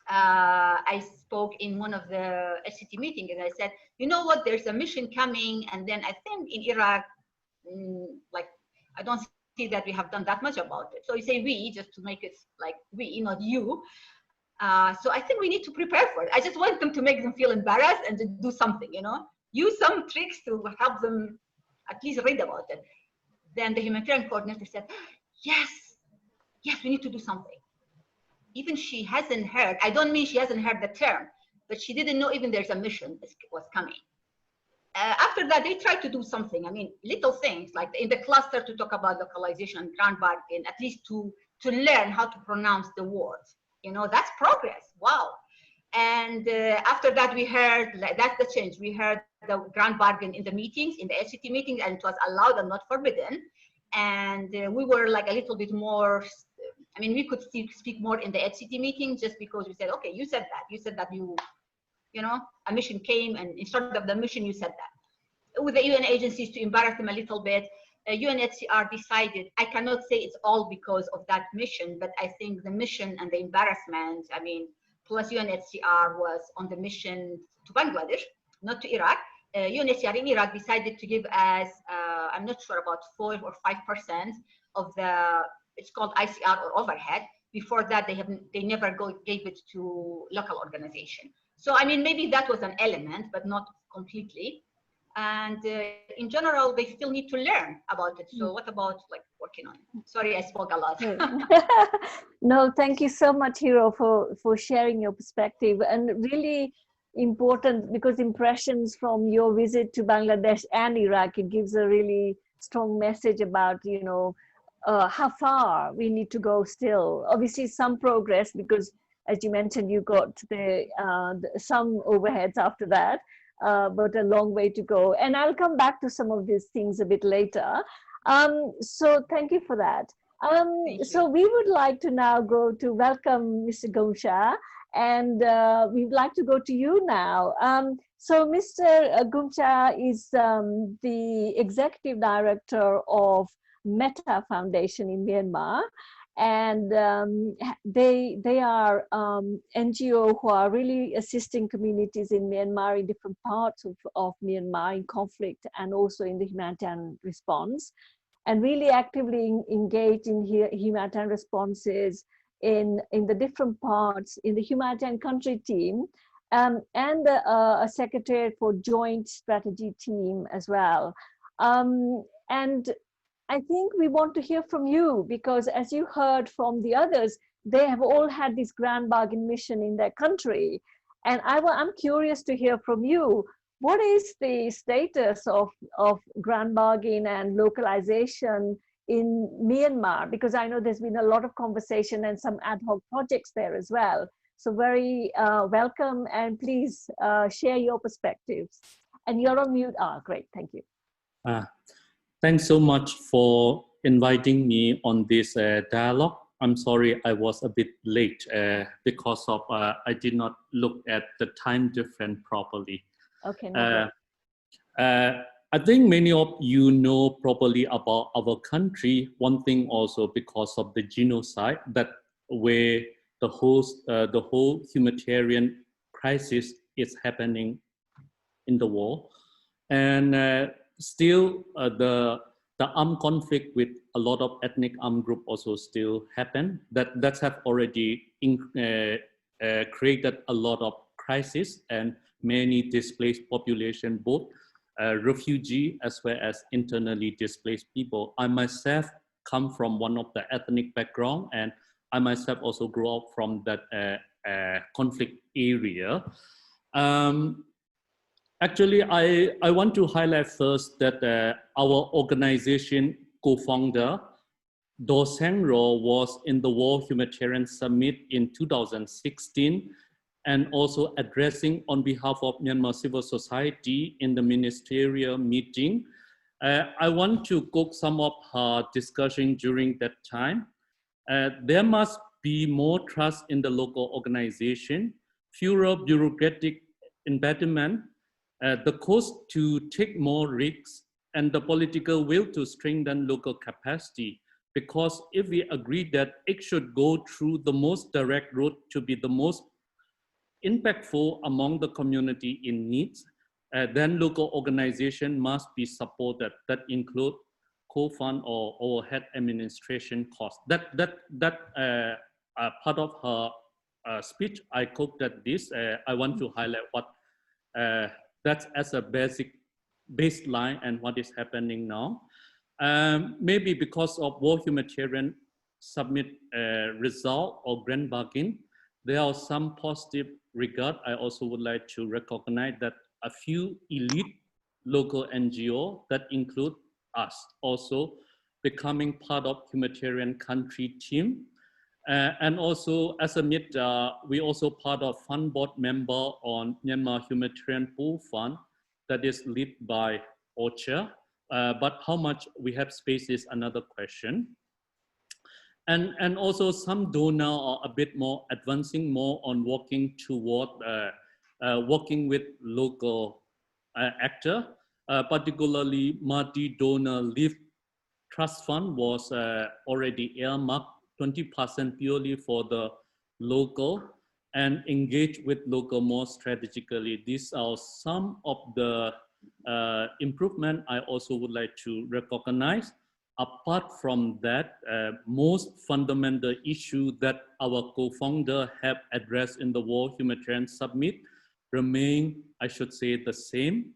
S7: I spoke in one of the HCT meetings and I said, you know what, there's a mission coming, and then I think in Iraq, like, I don't see that we have done that much about it. So you say we, just to make it like we, not you. So I think we need to prepare for it. I just want them to make them feel embarrassed and to do something, you know, use some tricks to help them at least read about it. Then the humanitarian coordinator said, yes, we need to do something. Even she hasn't heard, I don't mean she hasn't heard the term, but she didn't know even there's a mission was coming. After that, they tried to do something. I mean, little things like in the cluster to talk about localization and Grand Bargain, at least to learn how to pronounce the words. You know, that's progress. Wow. And after that, we heard, like, that's the change. We heard the Grand Bargain in the meetings, in the HCT meetings, and it was allowed and not forbidden. And we were like a little bit more, I mean, we could speak more in the HCT meeting just because we said, okay, you said that you know, a mission came and instead of the mission, you said that. with the UN agencies to embarrass them a little bit. UNHCR decided, I cannot say it's all because of that mission, but I think the mission and the embarrassment, I mean, plus UNHCR was on the mission to Bangladesh, not to Iraq. UNHCR in Iraq decided to give us, I'm not sure about 4 or 5% of the, it's called ICR or overhead. Before that, they never gave it to local organization. So, I mean, maybe that was an element, but not completely. And in general, they still need to learn about it. So what about like working on it? Sorry, I spoke a lot.
S1: No, thank you so much, Hiro, for sharing your perspective, and really important because impressions from your visit to Bangladesh and Iraq, it gives a really strong message about, you know, how far we need to go still. Obviously some progress because as you mentioned, you got some overheads after that. But a long way to go. And I'll come back to some of these things a bit later. So thank you for that. So we would like to now go to welcome Mr. Gumsha, and we'd like to go to you now. So Mr. Gumsha is the executive director of Mehta Foundation in Myanmar. And they are NGO who are really assisting communities in Myanmar, in different parts of Myanmar in conflict, and also in the humanitarian response, and really actively engaged in humanitarian responses in the different parts in the humanitarian country team, and a secretary for joint strategy team as well. And I think we want to hear from you because as you heard from the others, they have all had this grand bargain mission in their country. And I'm curious to hear from you. What is the status of grand bargain and localization in Myanmar? Because I know there's been a lot of conversation and some ad hoc projects there as well. So very welcome, and please share your perspectives. And you're on mute. Great, thank you.
S8: Thanks so much for inviting me on this dialogue. I'm sorry I was a bit late because of I did not look at the time difference properly.
S1: Okay. No
S8: I think many of you know properly about our country. One thing also because of the genocide, that where the whole humanitarian crisis is happening in the world, and still the armed conflict with a lot of ethnic armed group also still happen. That have already created a lot of crisis and many displaced population, both refugee as well as internally displaced people. I myself come from one of the ethnic background, and I myself also grew up from that conflict area. Actually, I want to highlight first that our organization co-founder, Do Sang-ro, was in the World Humanitarian Summit in 2016, and also addressing on behalf of Myanmar civil society in the ministerial meeting. I want to quote some of her discussion during that time. There must be more trust in the local organization, fewer bureaucratic impediment, the cost to take more risks, and the political will to strengthen local capacity. Because if we agree that it should go through the most direct route to be the most impactful among the community in needs, then local organization must be supported. That include co-fund or overhead administration costs. That part of her speech, I quoted this. I want to highlight what that's as a basic baseline and what is happening now. Maybe because of World Humanitarian Summit result or grand bargain, there are some positive regard. I also would like to recognize that a few elite local NGO that include us also becoming part of humanitarian country team. And also as a Mehta, we also part of fund board member on Myanmar Humanitarian Pool Fund that is led by OCHA. But how much we have space is another question. And also some donor are a bit more advancing more on working toward working with local actor. particularly multi-donor lift trust fund was already earmarked 20% purely for the local and engage with local more strategically. These are some of the improvement I also would like to recognize. Apart from that, most fundamental issue that our co-founder have addressed in the World Humanitarian Summit remain, I should say, the same.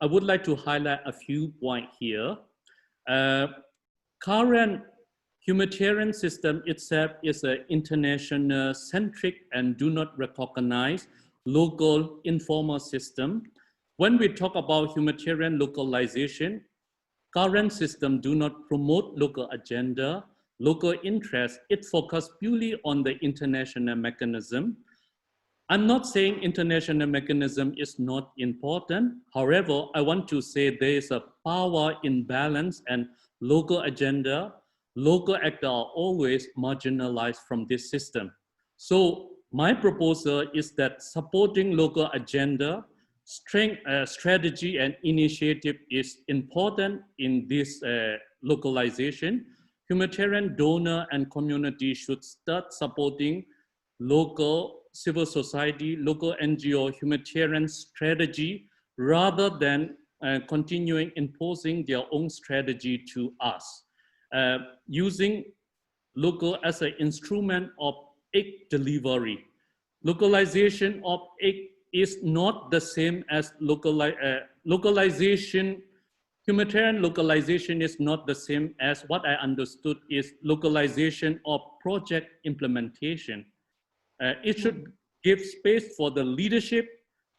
S8: I would like to highlight a few points here. Current humanitarian system itself is an international centric and do not recognize local informal system. When we talk about humanitarian localization, current system do not promote local agenda, local interest. It focuses purely on the international mechanism. I'm not saying international mechanism is not important. However, I want to say there is a power imbalance and local agenda. Local actors are always marginalized from this system. So my proposal is that supporting local agenda, strategy and initiative is important in this localization. Humanitarian donor and community should start supporting local civil society, local NGO humanitarian strategy rather than continuing imposing their own strategy to us. Using local as an instrument of aid delivery. Localization of aid is not the same as localization. Humanitarian localization is not the same as what I understood is localization of project implementation. It should give space for the leadership,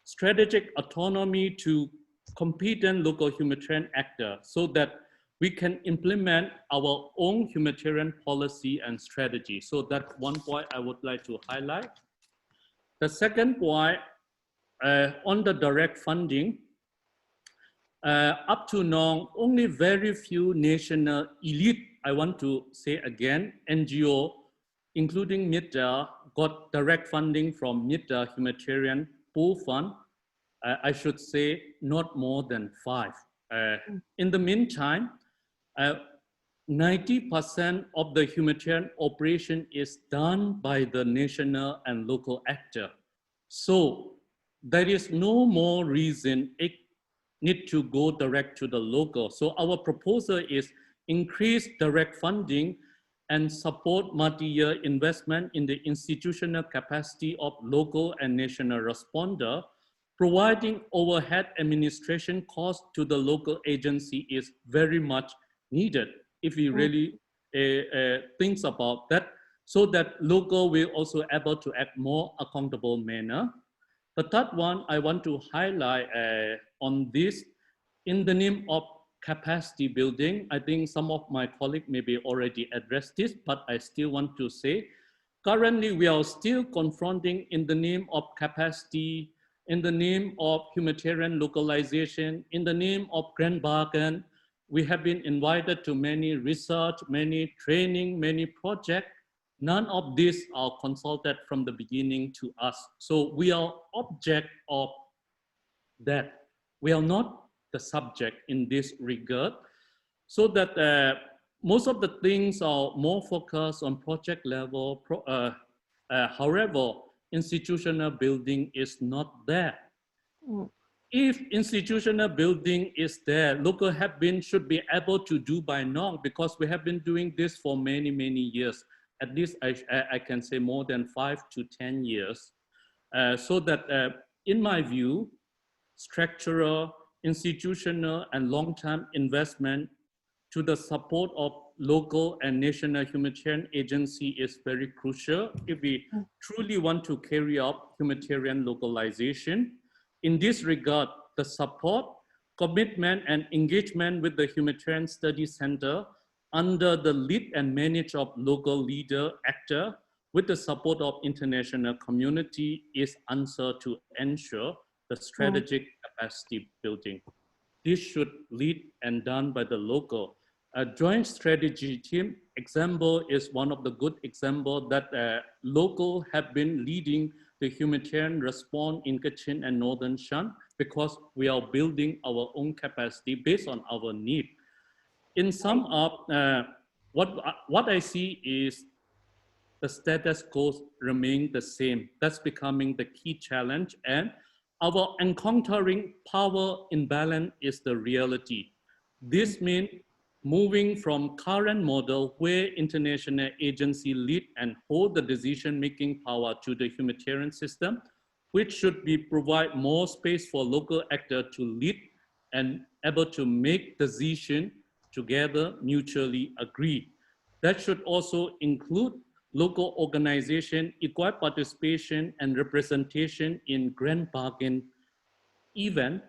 S8: strategic autonomy to competent local humanitarian actors so that we can implement our own humanitarian policy and strategy. So that's one point I would like to highlight. The second point, on the direct funding, up to now, only very few national elite, I want to say again, NGO, including Mehta, got direct funding from Mehta Humanitarian Pool Fund. I should say not more than 5. In the meantime, 90% of the humanitarian operation is done by the national and local actor. So there is no more reason it need to go direct to the local. So our proposal is increase direct funding and support multi-year investment in the institutional capacity of local and national responder. Providing overhead administration costs to the local agency is very much needed if we really think about that, so that local will also able to act more accountable manner. The third one I want to highlight on this, in the name of capacity building, I think some of my colleagues maybe already addressed this, but I still want to say, currently we are still confronting in the name of capacity, in the name of humanitarian localization, in the name of grand bargain. We have been invited to many research, many training, many projects. None of these are consulted from the beginning to us. So we are object of that. We are not the subject in this regard. So that most of the things are more focused on project level. However, institutional building is not there. If institutional building is there, local should be able to do by now, because we have been doing this for many, many years. At least I can say more than 5 to 10 years. So that in my view, structural, institutional, and long-term investment to the support of local and national humanitarian agency is very crucial if we truly want to carry out humanitarian localization. In this regard, the support, commitment, and engagement with the Humanitarian Studies Center under the lead and manage of local leader actor with the support of international community is answer to ensure the strategic capacity building. This should lead and done by the local. A joint strategy team example is one of the good example that local have been leading the humanitarian response in Kachin and Northern Shan. because we are building our own capacity based on our need. In sum up, what I see is the status quo remain the same. That's becoming the key challenge, and our encountering power imbalance is the reality. This means moving from current model where international agency lead and hold the decision-making power to the humanitarian system, which should be provide more space for local actors to lead and able to make decision together, mutually agree. That should also include local organization, equal participation and representation in grand bargain event,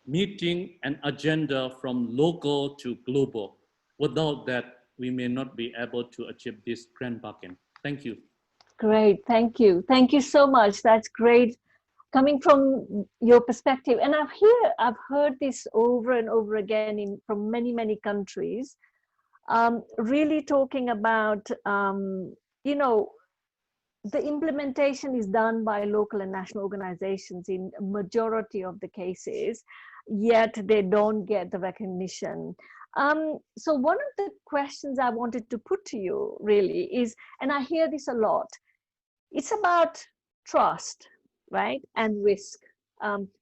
S8: meeting and agenda from local to global. Without that, we may not be able to achieve this grand bargain. Thank you.
S1: Great, thank you. Thank you so much. That's great coming from your perspective. And I've heard this over and over again from many, many countries, really talking about, you know, the implementation is done by local and national organizations in a majority of the cases, yet they don't get the recognition. So one of the questions I wanted to put to you really is, and I hear this a lot, it's about trust, right? And risk.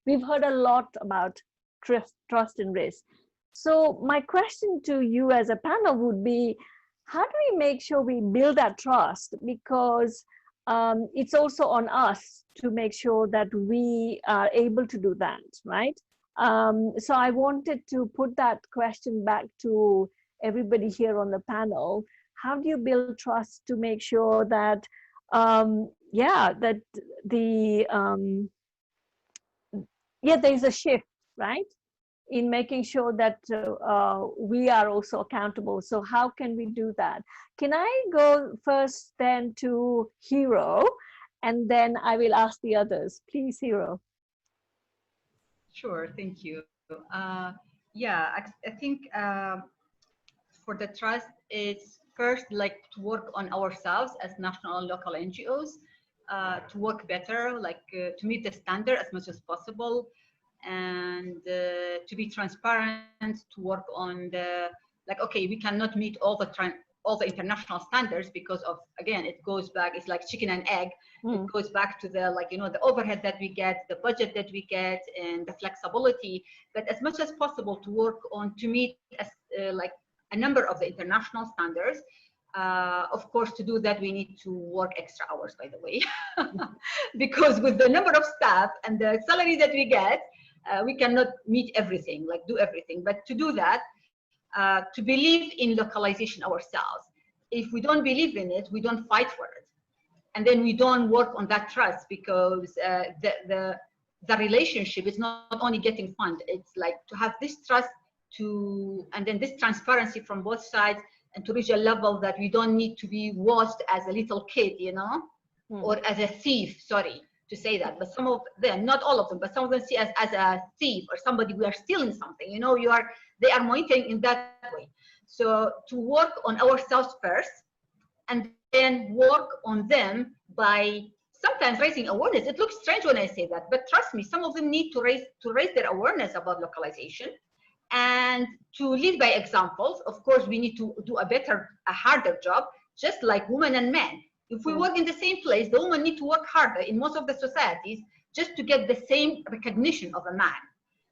S1: We've heard a lot about trust and risk. So my question to you as a panel would be, how do we make sure we build that trust? Because it's also on us to make sure that we are able to do that, right? So I wanted to put that question back to everybody here on the panel. How do you build trust to make sure that, that there's a shift, right? In making sure that we are also accountable. So how can we do that? Can I go first then to Hero, and then I will ask the others. Please, Hero.
S7: Sure, thank you. Yeah, I think for the trust, it's first like to work on ourselves as national and local NGOs, to work better, like to meet the standard as much as possible, and to be transparent, to work on the, like, okay, we cannot meet all the international standards because of, again, it goes back, it's like chicken and egg. It goes back to the, like, you know, the overhead that we get, the budget that we get, and the flexibility. But as much as possible to work on to meet like a number of the international standards. Of course, to do that, we need to work extra hours, by the way, because with the number of staff and the salary that we get, we cannot meet everything, like do everything. But to do that, to believe in localization ourselves. If we don't believe in it, we don't fight for it. And then we don't work on that trust, because the relationship is not only getting funded, it's like to have this trust and then this transparency from both sides, and to reach a level that we don't need to be watched as a little kid, you know, or as a thief, sorry to say that, but some of them, not all of them, but some of them see us as a thief or somebody we are stealing something, you know, they are monitoring in that way. So to work on ourselves first, and then work on them by sometimes raising awareness. It looks strange when I say that, but trust me, some of them need to raise their awareness about localization, and to lead by examples. Of course, we need to do a harder job, just like women and men. If we work in the same place, the women need to work harder in most of the societies just to get the same recognition of a man.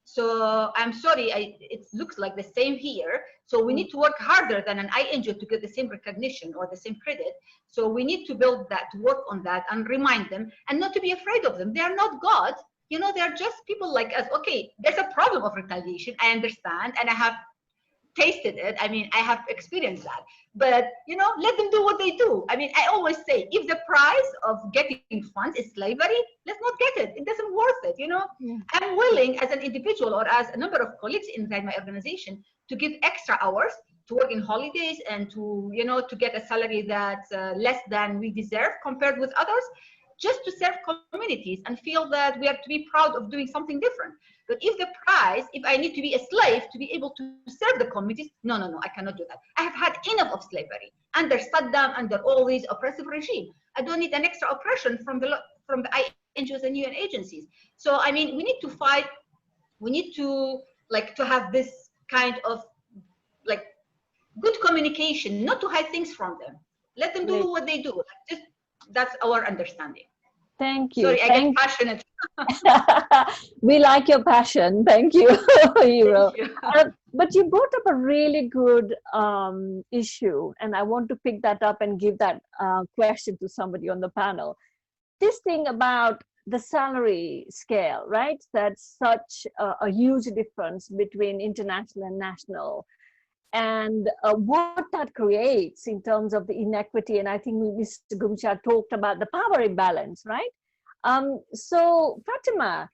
S7: So I'm sorry, it looks like the same here. So we need to work harder than an INGO to get the same recognition or the same credit. So we need to build that, to work on that, and remind them, and not to be afraid of them. They are not God. You know, they're just people like us. Okay, there's a problem of retaliation. I understand, and I have tasted it. I mean, I have experienced that. But, you know, let them do what they do. I mean, I always say, if the price of getting funds is slavery, let's not get it. It doesn't worth it, you know. I'm willing as an individual or as a number of colleagues inside my organization to give extra hours to work in holidays and to, you know, to get a salary that's less than we deserve compared with others, just to serve communities and feel that we have to be proud of doing something different. But if the price, if I need to be a slave to be able to serve the communities, no, I cannot do that. I have had enough of slavery under Saddam, under all these oppressive regime. I don't need an extra oppression from the NGOs and UN agencies. So, I mean, we need to fight, we need to have this kind of good communication, not to hide things from them. Let them do what they do. That's our understanding.
S1: Thank you.
S7: Sorry, I get passionate.
S1: We like your passion. Thank you, Hero.
S7: Thank you.
S1: But you brought up a really good issue, and I want to pick that up and give that question to somebody on the panel. This thing about the salary scale, right? That's such a huge difference between international and national. And what that creates in terms of the inequity, and I think Mr. Gupta talked about the power imbalance, right? So Fatima,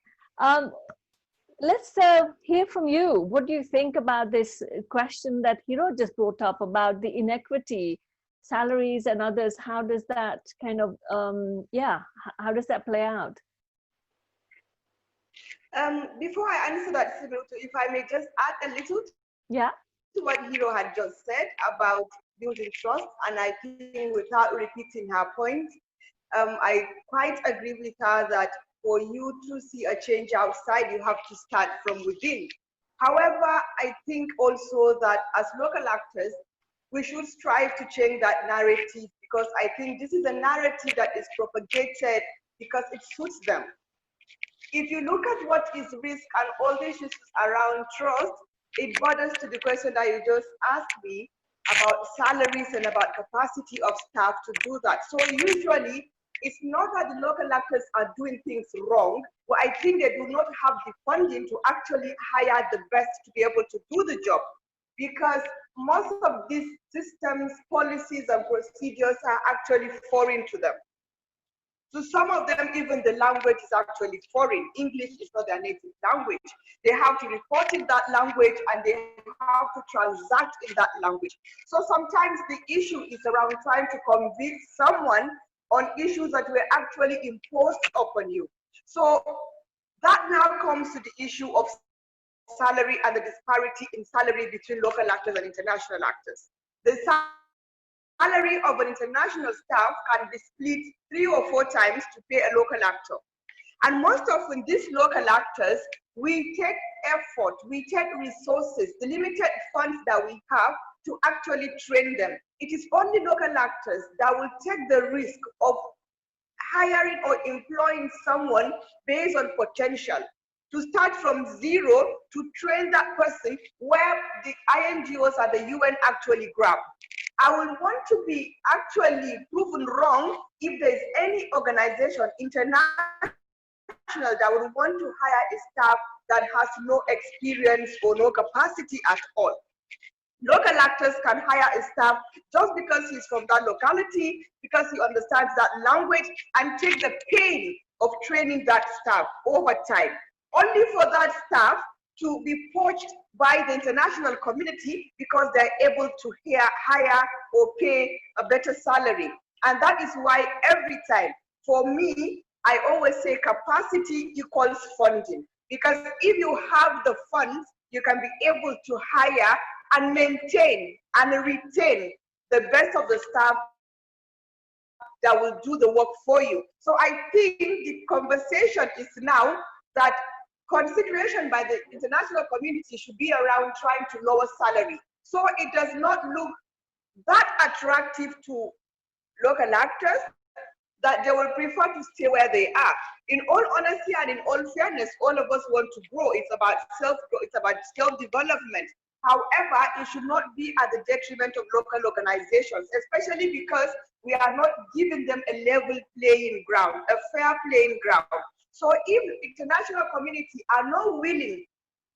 S1: let's hear from you. What do you think about this question that Hero just brought up about the inequity, salaries and others? How does that kind of, how does that play out?
S5: Before I answer that, if I may just add a little to what Hero had just said about building trust, and I think without repeating her point, I quite agree with her that for you to see a change outside, you have to start from within. However, I think also that as local actors, we should strive to change that narrative, because I think this is a narrative that is propagated because it suits them. If you look at what is risk and all the issues around trust, it borders to the question that you just asked me about salaries and about capacity of staff to do that. So usually, it's not that the local actors are doing things wrong, but I think they do not have the funding to actually hire the best to be able to do the job. Because most of these systems, policies, and procedures are actually foreign to them. So some of them, even the language is actually foreign. English is not their native language. They have to report in that language and they have to transact in that language. So sometimes the issue is around trying to convince someone on issues that were actually imposed upon you. So that now comes to the issue of salary and the disparity in salary between local actors and international actors. The salary of an international staff can be split 3 or 4 times to pay a local actor. And most often these local actors, we take effort, we take resources, the limited funds that we have to actually train them. It is only local actors that will take the risk of hiring or employing someone based on potential, to start from zero to train that person where the INGOs and the UN actually grab. I would want to be actually proven wrong if there's any organization, international, that would want to hire a staff that has no experience or no capacity at all. Local actors can hire a staff just because he's from that locality, because he understands that language, and take the pain of training that staff over time, only for that staff to be poached by the international community because they're able to hire or pay a better salary. And that is why every time, for me, I always say capacity equals funding. Because if you have the funds, you can be able to hire and maintain and retain the best of the staff that will do the work for you. So I think the conversation is now that consideration by the international community should be around trying to lower salary. So it does not look that attractive to local actors that they will prefer to stay where they are. In all honesty and in all fairness, all of us want to grow. It's about self-growth, it's about self-development. However, it should not be at the detriment of local organizations, especially because we are not giving them a level playing ground, a fair playing ground. So if international community are not willing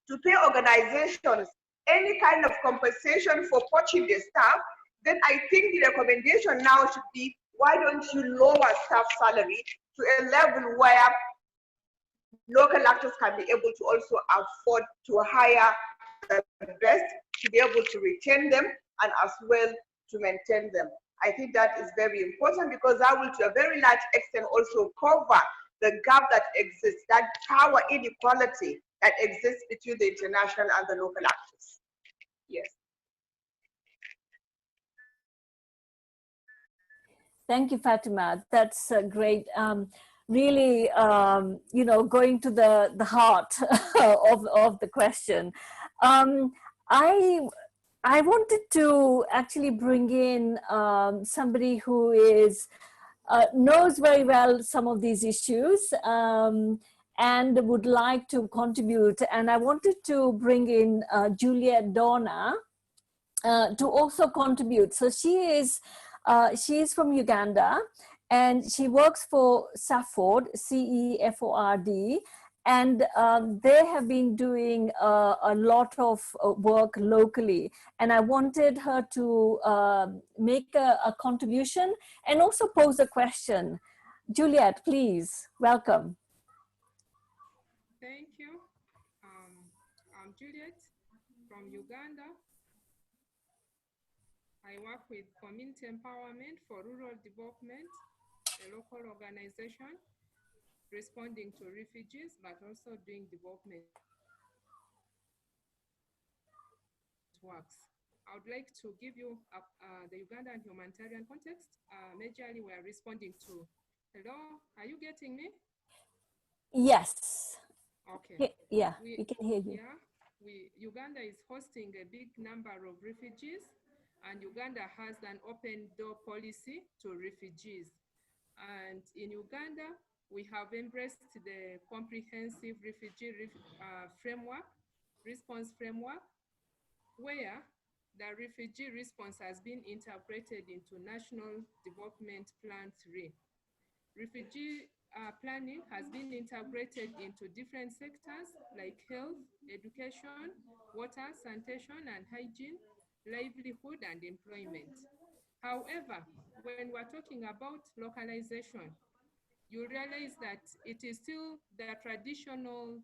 S5: to pay organizations any kind of compensation for poaching their staff, then I think the recommendation now should be, why don't you lower staff salary to a level where local actors can be able to also afford to hire the best, to be able to retain them, and as well to maintain them. I think that is very important, because that will to a very large extent also cover the gap that exists, that power inequality that exists between the international and the local actors. Yes.
S1: Thank you, Fatima. That's great. really, going to the heart of the question. Um, I I wanted to actually bring in somebody who knows very well some of these issues, and would like to contribute. And I wanted to bring in Juliet Donna to also contribute. So she is from Uganda, and she works for CEFORD, CEFORD, and they have been doing a lot of work locally. And I wanted her to make a contribution and also pose a question. Juliet, please, welcome.
S9: Thank you. I'm Juliet from Uganda. I work with Community Empowerment for Rural Development, a local organization responding to refugees, but also doing development works. I would like to give you the Ugandan humanitarian context. Majorly, we are responding to, hello, are you getting me?
S1: Yes.
S9: Okay.
S1: Yeah, we can hear you.
S9: Yeah, Uganda is hosting a big number of refugees, and Uganda has an open door policy to refugees. And in Uganda, we have embraced the comprehensive refugee response framework, where the refugee response has been interpreted into National Development Plan 3. Refugee planning has been integrated into different sectors like health, education, water, sanitation and hygiene, livelihood and employment. However, when we're talking about localization, you realize that it is still the traditional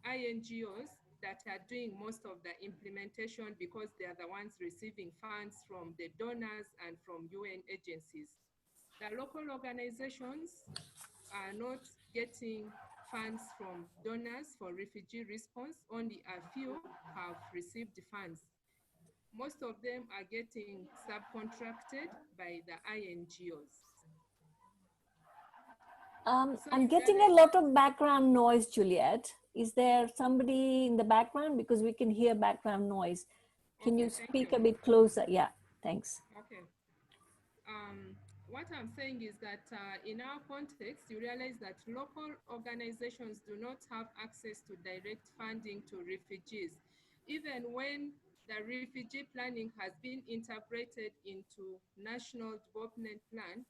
S9: INGOs that are doing most of the implementation, because they are the ones receiving funds from the donors and from UN agencies. The local organizations are not getting funds from donors for refugee response. Only a few have received funds. Most of them are getting subcontracted by the INGOs.
S1: I'm getting a lot of background noise, Juliet. Is there somebody in the background? Because we can hear background noise. Can you speak a bit closer? Yeah, thanks.
S9: Okay. What I'm saying is that in our context, you realize that local organizations do not have access to direct funding to refugees, even when the refugee planning has been integrated into National Development Plan,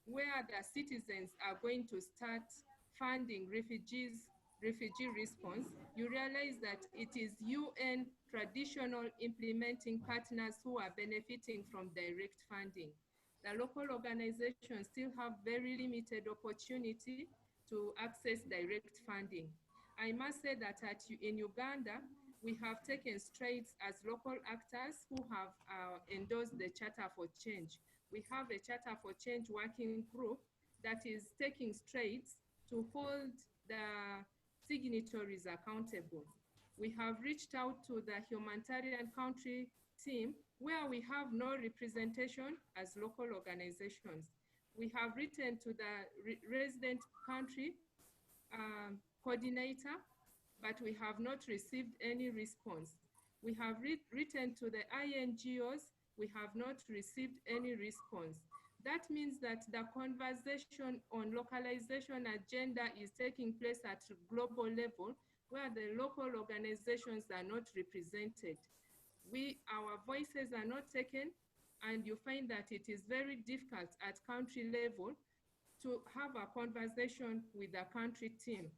S9: where the citizens are going to start funding refugee response. You realize that it is UN traditional implementing partners who are benefiting from direct funding. The local organizations still have very limited opportunity to access direct funding. I must say that in Uganda, we have taken strides as local actors who have endorsed the Charter for Change. We have a Charter for Change working group that is taking strides to hold the signatories accountable. We have reached out to the humanitarian country team, where we have no representation as local organizations. We have written to the resident country coordinator, but we have not received any response. We have written to the INGOs, we have not received any response. That means that the conversation on localization agenda is taking place at global level, where the local organizations are not represented. Our voices are not taken, and you find that it is very difficult at country level to have a conversation with the country team.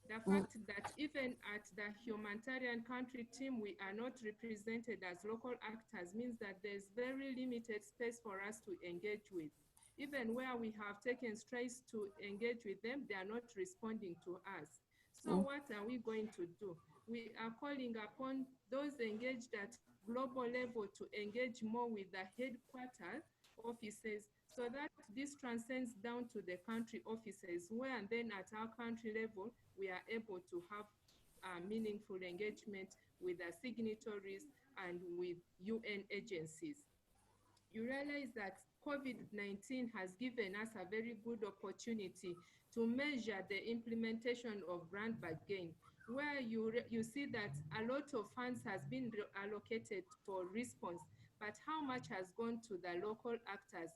S9: The fact that even at the humanitarian country team, we are not represented as local actors means that there's very limited space for us to engage with. Even where we have taken strides to engage with them, they are not responding to us. So what are we going to do? We are calling upon those engaged at global level to engage more with the headquarters offices, so that this transcends down to the country offices, where and then at our country level, we are able to have meaningful engagement with the signatories and with UN agencies. You realize that COVID-19 has given us a very good opportunity to measure the implementation of grant bargain, where you see that a lot of funds has been allocated for response, but how much has gone to the local actors?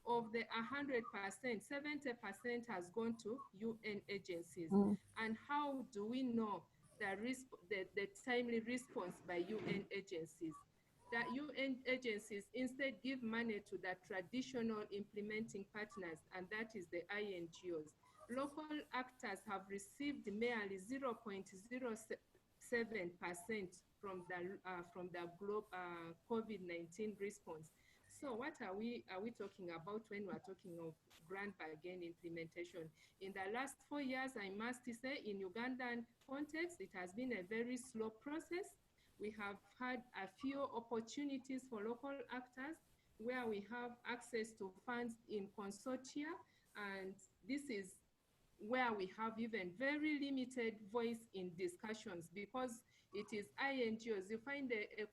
S9: Of the 100%, 70% has gone to UN agencies. And how do we know the timely response by UN agencies? That UN agencies instead give money to the traditional implementing partners, and that is the INGOs. Local actors have received merely 0.07% from the COVID-19 response. So what are we talking about when we are talking of grant bargain implementation? In the last 4 years, I must say, in Ugandan context, it has been a very slow process. We have had a few opportunities for local actors where we have access to funds in consortia, and this is where we have even very limited voice in discussions because it is INGOs. You find a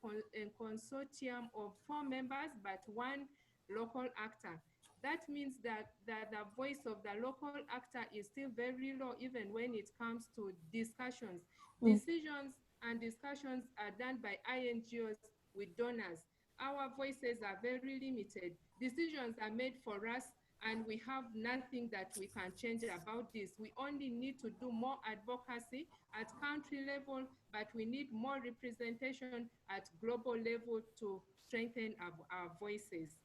S9: consortium of 4 members, but 1 local actor. That means that the voice of the local actor is still very low, even when it comes to discussions. Decisions and discussions are done by INGOs with donors. Our voices are very limited. Decisions are made for us, and we have nothing that we can change about this. We only need to do more advocacy at country level, but we need more representation at global level to strengthen our voices.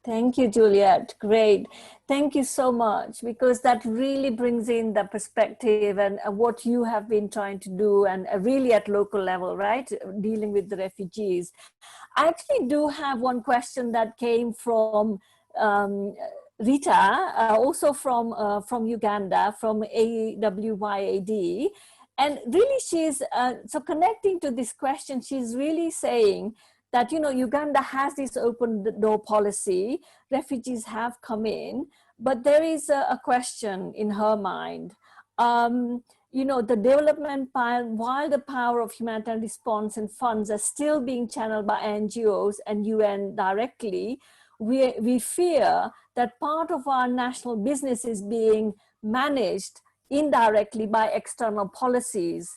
S1: Thank you, Juliet. Great. Thank you so much, because that really brings in the perspective and what you have been trying to do, and really at local level, right? Dealing with the refugees. I actually do have one question that came from Rita, also from Uganda, from AWYAD. And really she's, so connecting to this question, she's really saying that, you know, Uganda has this open door policy, refugees have come in, but there is a question in her mind. You know, the development, while the power of humanitarian response and funds are still being channeled by NGOs and UN directly, we fear that part of our national business is being managed indirectly by external policies.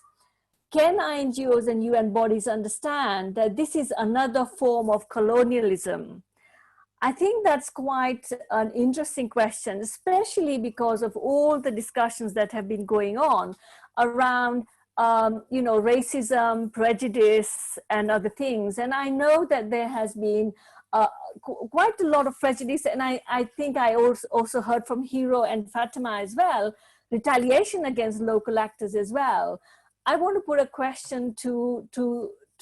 S1: Can NGOs and UN bodies understand that this is another form of colonialism? I think that's quite an interesting question, especially because of all the discussions that have been going on around you know, racism, prejudice, and other things. And I know that there has been quite a lot of prejudice, and I think I also heard from Hero and Fatima as well, retaliation against local actors as well. I want to put a question to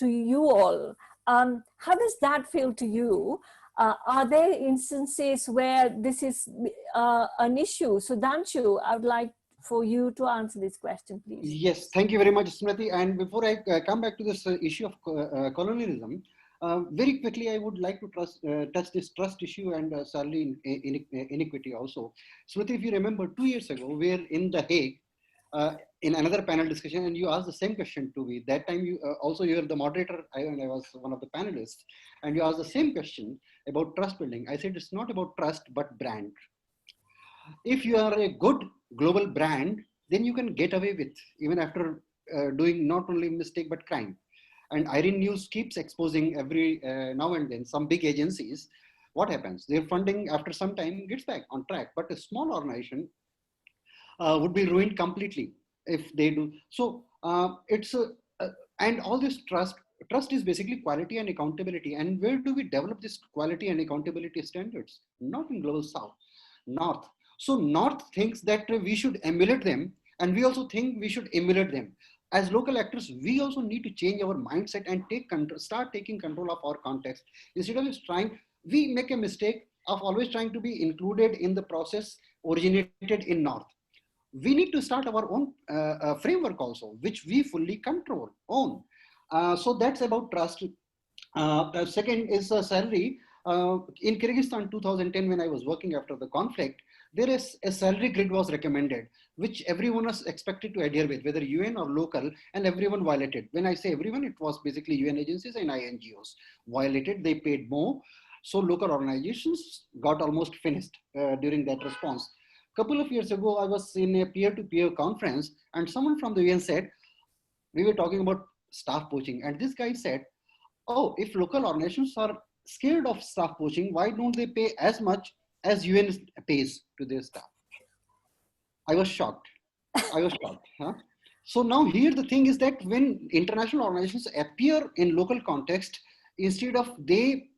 S1: you all. How does that feel to you? Are there instances where this is an issue? So Danshu, I would like for you to answer this question, please.
S4: Yes, thank you very much, Smriti. And before I come back to this issue of colonialism, very quickly, I would like to touch this trust issue and salary inequity also. Smriti, if you remember 2 years ago, we were in The Hague in another panel discussion, and you asked the same question to me. That time, you also you were the moderator, and I was one of the panelists, and you asked the same question about trust building. I said it's not about trust, but brand. If you are a good global brand, then you can get away with, even after doing not only mistake, but crime. And Irene News keeps exposing every now and then some big agencies. What happens? Their funding after some time gets back on track, but a small organization would be ruined completely if they do. So and all this trust is basically quality and accountability. And where do we develop this quality and accountability standards? Not in global south, north. So north thinks that we should emulate them, and we also think we should emulate them. As local actors, we also need to change our mindset and start taking control of our context. Instead of we make a mistake of always trying to be included in the process originated in north. We need to start our own framework also, which we fully own. So that's about trust. The second is salary. In Kyrgyzstan 2010, when I was working after the conflict, there is a salary grid was recommended, which everyone was expected to adhere with, whether UN or local, and everyone violated. When I say everyone, it was basically UN agencies and INGOs violated. They paid more. So local organizations got almost finished during that response. Couple of years ago, I was in a peer-to-peer conference, and someone from the UN said, we were talking about staff poaching, and this guy said, oh, if local organizations are scared of staff poaching, why don't they pay as much as UN pays to their staff? I was shocked. Huh? So now here the thing is that when international organizations appear in local context, instead of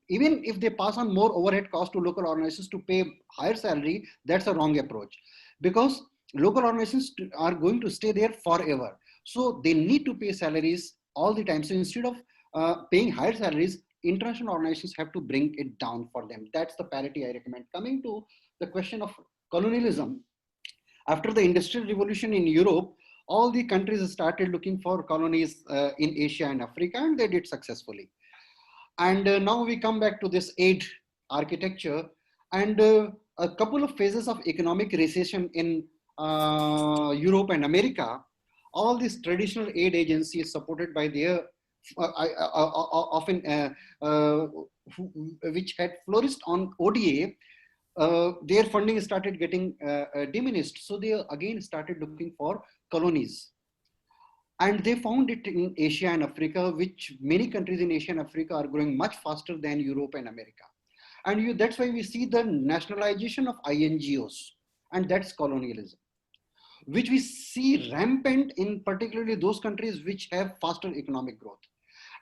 S4: even if they pass on more overhead cost to local organizations to pay higher salary, that's a wrong approach, because local organizations are going to stay there forever. So they need to pay salaries all the time. So instead of paying higher salaries, international organizations have to bring it down for them. That's the parity I recommend. Coming to the question of colonialism, after the Industrial Revolution in Europe, all the countries started looking for colonies in Asia and Africa, and they did successfully. And now we come back to this aid architecture, and a couple of phases of economic recession in Europe and America. All these traditional aid agencies supported by their which had flourished on ODA, their funding started getting diminished. So they again started looking for colonies. And they found it in Asia and Africa, which many countries in Asia and Africa are growing much faster than Europe and America. And that's why we see the nationalization of NGOs, and that's colonialism, which we see rampant in particularly those countries which have faster economic growth.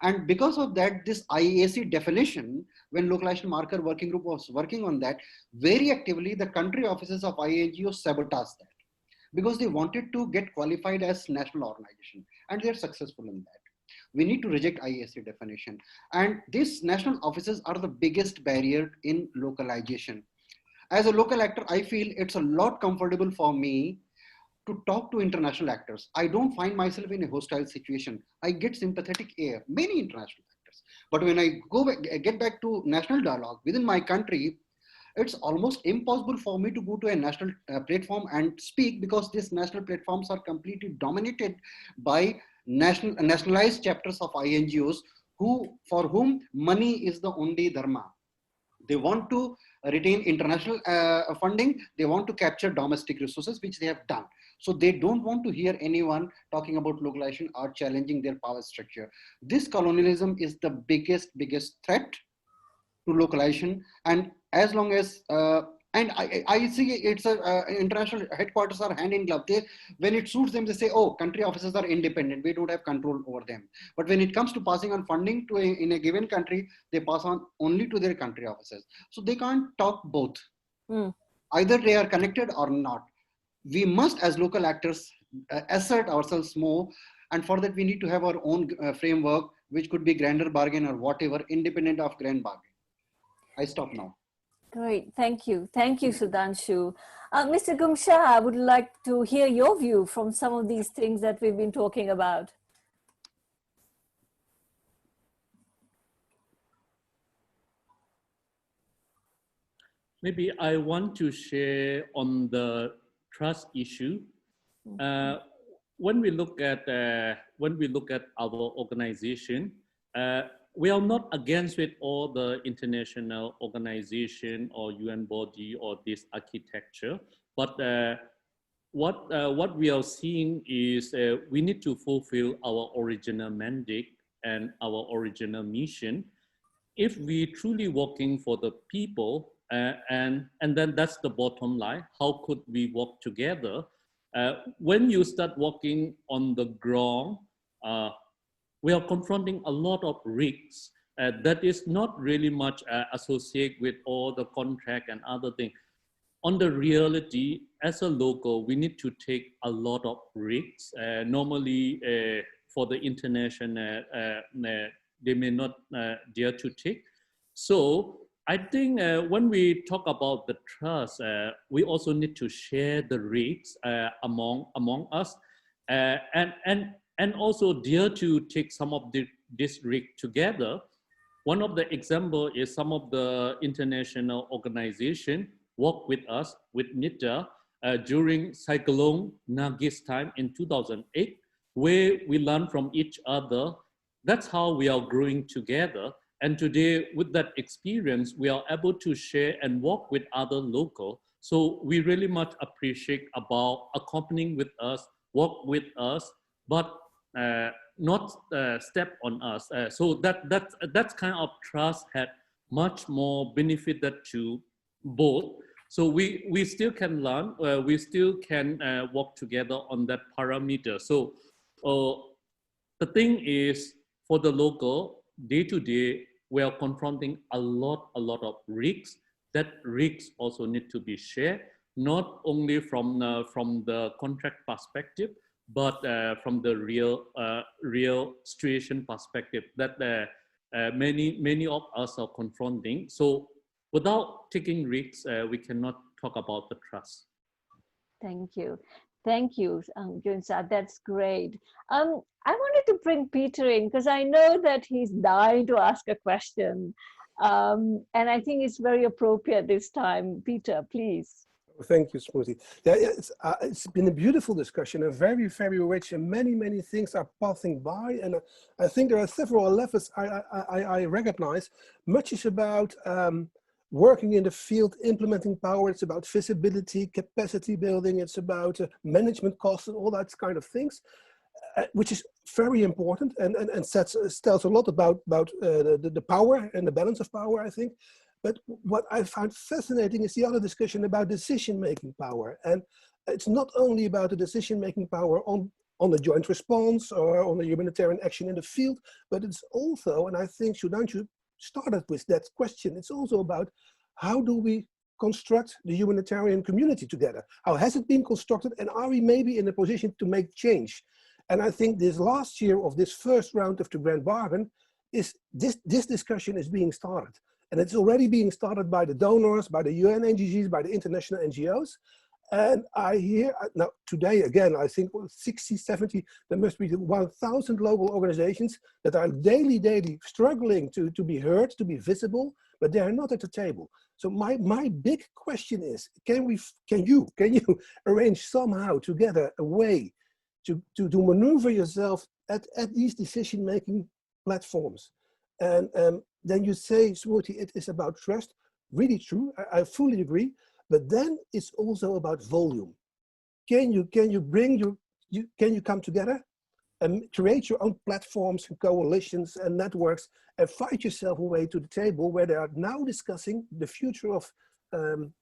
S4: And because of that, this IAC definition, when Localization Marker Working Group was working on that, very actively the country offices of NGOs sabotaged that, because they wanted to get qualified as national organization, and they're successful in that. We need to reject IAC definition. And these national offices are the biggest barrier in localization. As a local actor, I feel it's a lot comfortable for me to talk to international actors. I don't find myself in a hostile situation. I get sympathetic air, many international actors. But when I get back to national dialogue within my country, it's almost impossible for me to go to a national platform and speak, because these national platforms are completely dominated by nationalized chapters of NGOs for whom money is the only dharma. They want to retain international funding. They want to capture domestic resources, which they have done. So they don't want to hear anyone talking about localization or challenging their power structure. This colonialism is the biggest threat to localization. And as long as, and I see it's international headquarters are hand in glove. When it suits them, they say, oh, country offices are independent. We don't have control over them. But when it comes to passing on funding to in a given country, they pass on only to their country offices. So they can't talk both. Either they are connected or not. We must, as local actors, assert ourselves more. And for that, we need to have our own framework, which could be grander bargain or whatever, independent of grand bargain. I stop now.
S1: Great, thank you. Thank you, Sudhanshu. Mr. Gumsha, I would like to hear your view from some of these things that we've been talking about.
S8: Maybe I want to share on the trust issue. When we look at our organization, we are not against with all the international organization or UN body or this architecture, but what we are seeing is we need to fulfill our original mandate and our original mission. If we truly working for the people, and then that's the bottom line, how could we work together? When you start working on the ground, we are confronting a lot of risks that is not really much associated with all the contract and other things. On the reality, as a local, we need to take a lot of risks. Normally, for the international, they may not dare to take. So I think when we talk about the trust, we also need to share the risks among us, and also dare to take some of this risk together. One of the example is some of the international organization work with us, with Mehta, during Cyclone Nagis time in 2008, where we learn from each other. That's how we are growing together. And today, with that experience, we are able to share and work with other local. So we really much appreciate about accompanying with us, work with us, but not step on us. So that kind of trust had much more benefited to both. So we still can learn, we still can work together on that parameter. So the thing is, for the local, day to day, we are confronting a lot of risks. That risks also need to be shared, not only from the contract perspective, but from the real situation perspective that many of us are confronting. So without taking risks, we cannot talk about the trust.
S1: Thank you. Thank you, Junsa. That's great. I wanted to bring Peter in because I know that he's dying to ask a question. And I think it's very appropriate this time. Peter, please.
S2: Thank you, Smoothie. Yeah, it's been a beautiful discussion, and very, very rich, and many things are passing by. And I think there are several levels I recognize. Much is about working in the field, implementing power. It's about visibility, capacity building. It's about management costs and all that kind of things, which is very important and tells a lot about the power and the balance of power, I think. But what I found fascinating is the other discussion about decision-making power. And it's not only about the decision-making power on the joint response or on the humanitarian action in the field, but it's also, and I think Sudhanshu started with that question, it's also about how do we construct the humanitarian community together? How has it been constructed, and are we maybe in a position to make change? And I think this last year of this first round of the Grand Bargain is this discussion is being started. And it's already being started by the donors, by the UN NGOs, by the International NGOs. And I hear, now today again, I think 60, 70, there must be 1,000 local organizations that are daily struggling to be heard, to be visible, but they are not at the table. So my big question is, can you arrange somehow together a way to maneuver yourself at these decision-making platforms? And then you say, Smoothie, it is about trust. Really true, I fully agree. But then it's also about volume. Can you come together and create your own platforms and coalitions and networks and fight yourself away to the table where they are now discussing the future of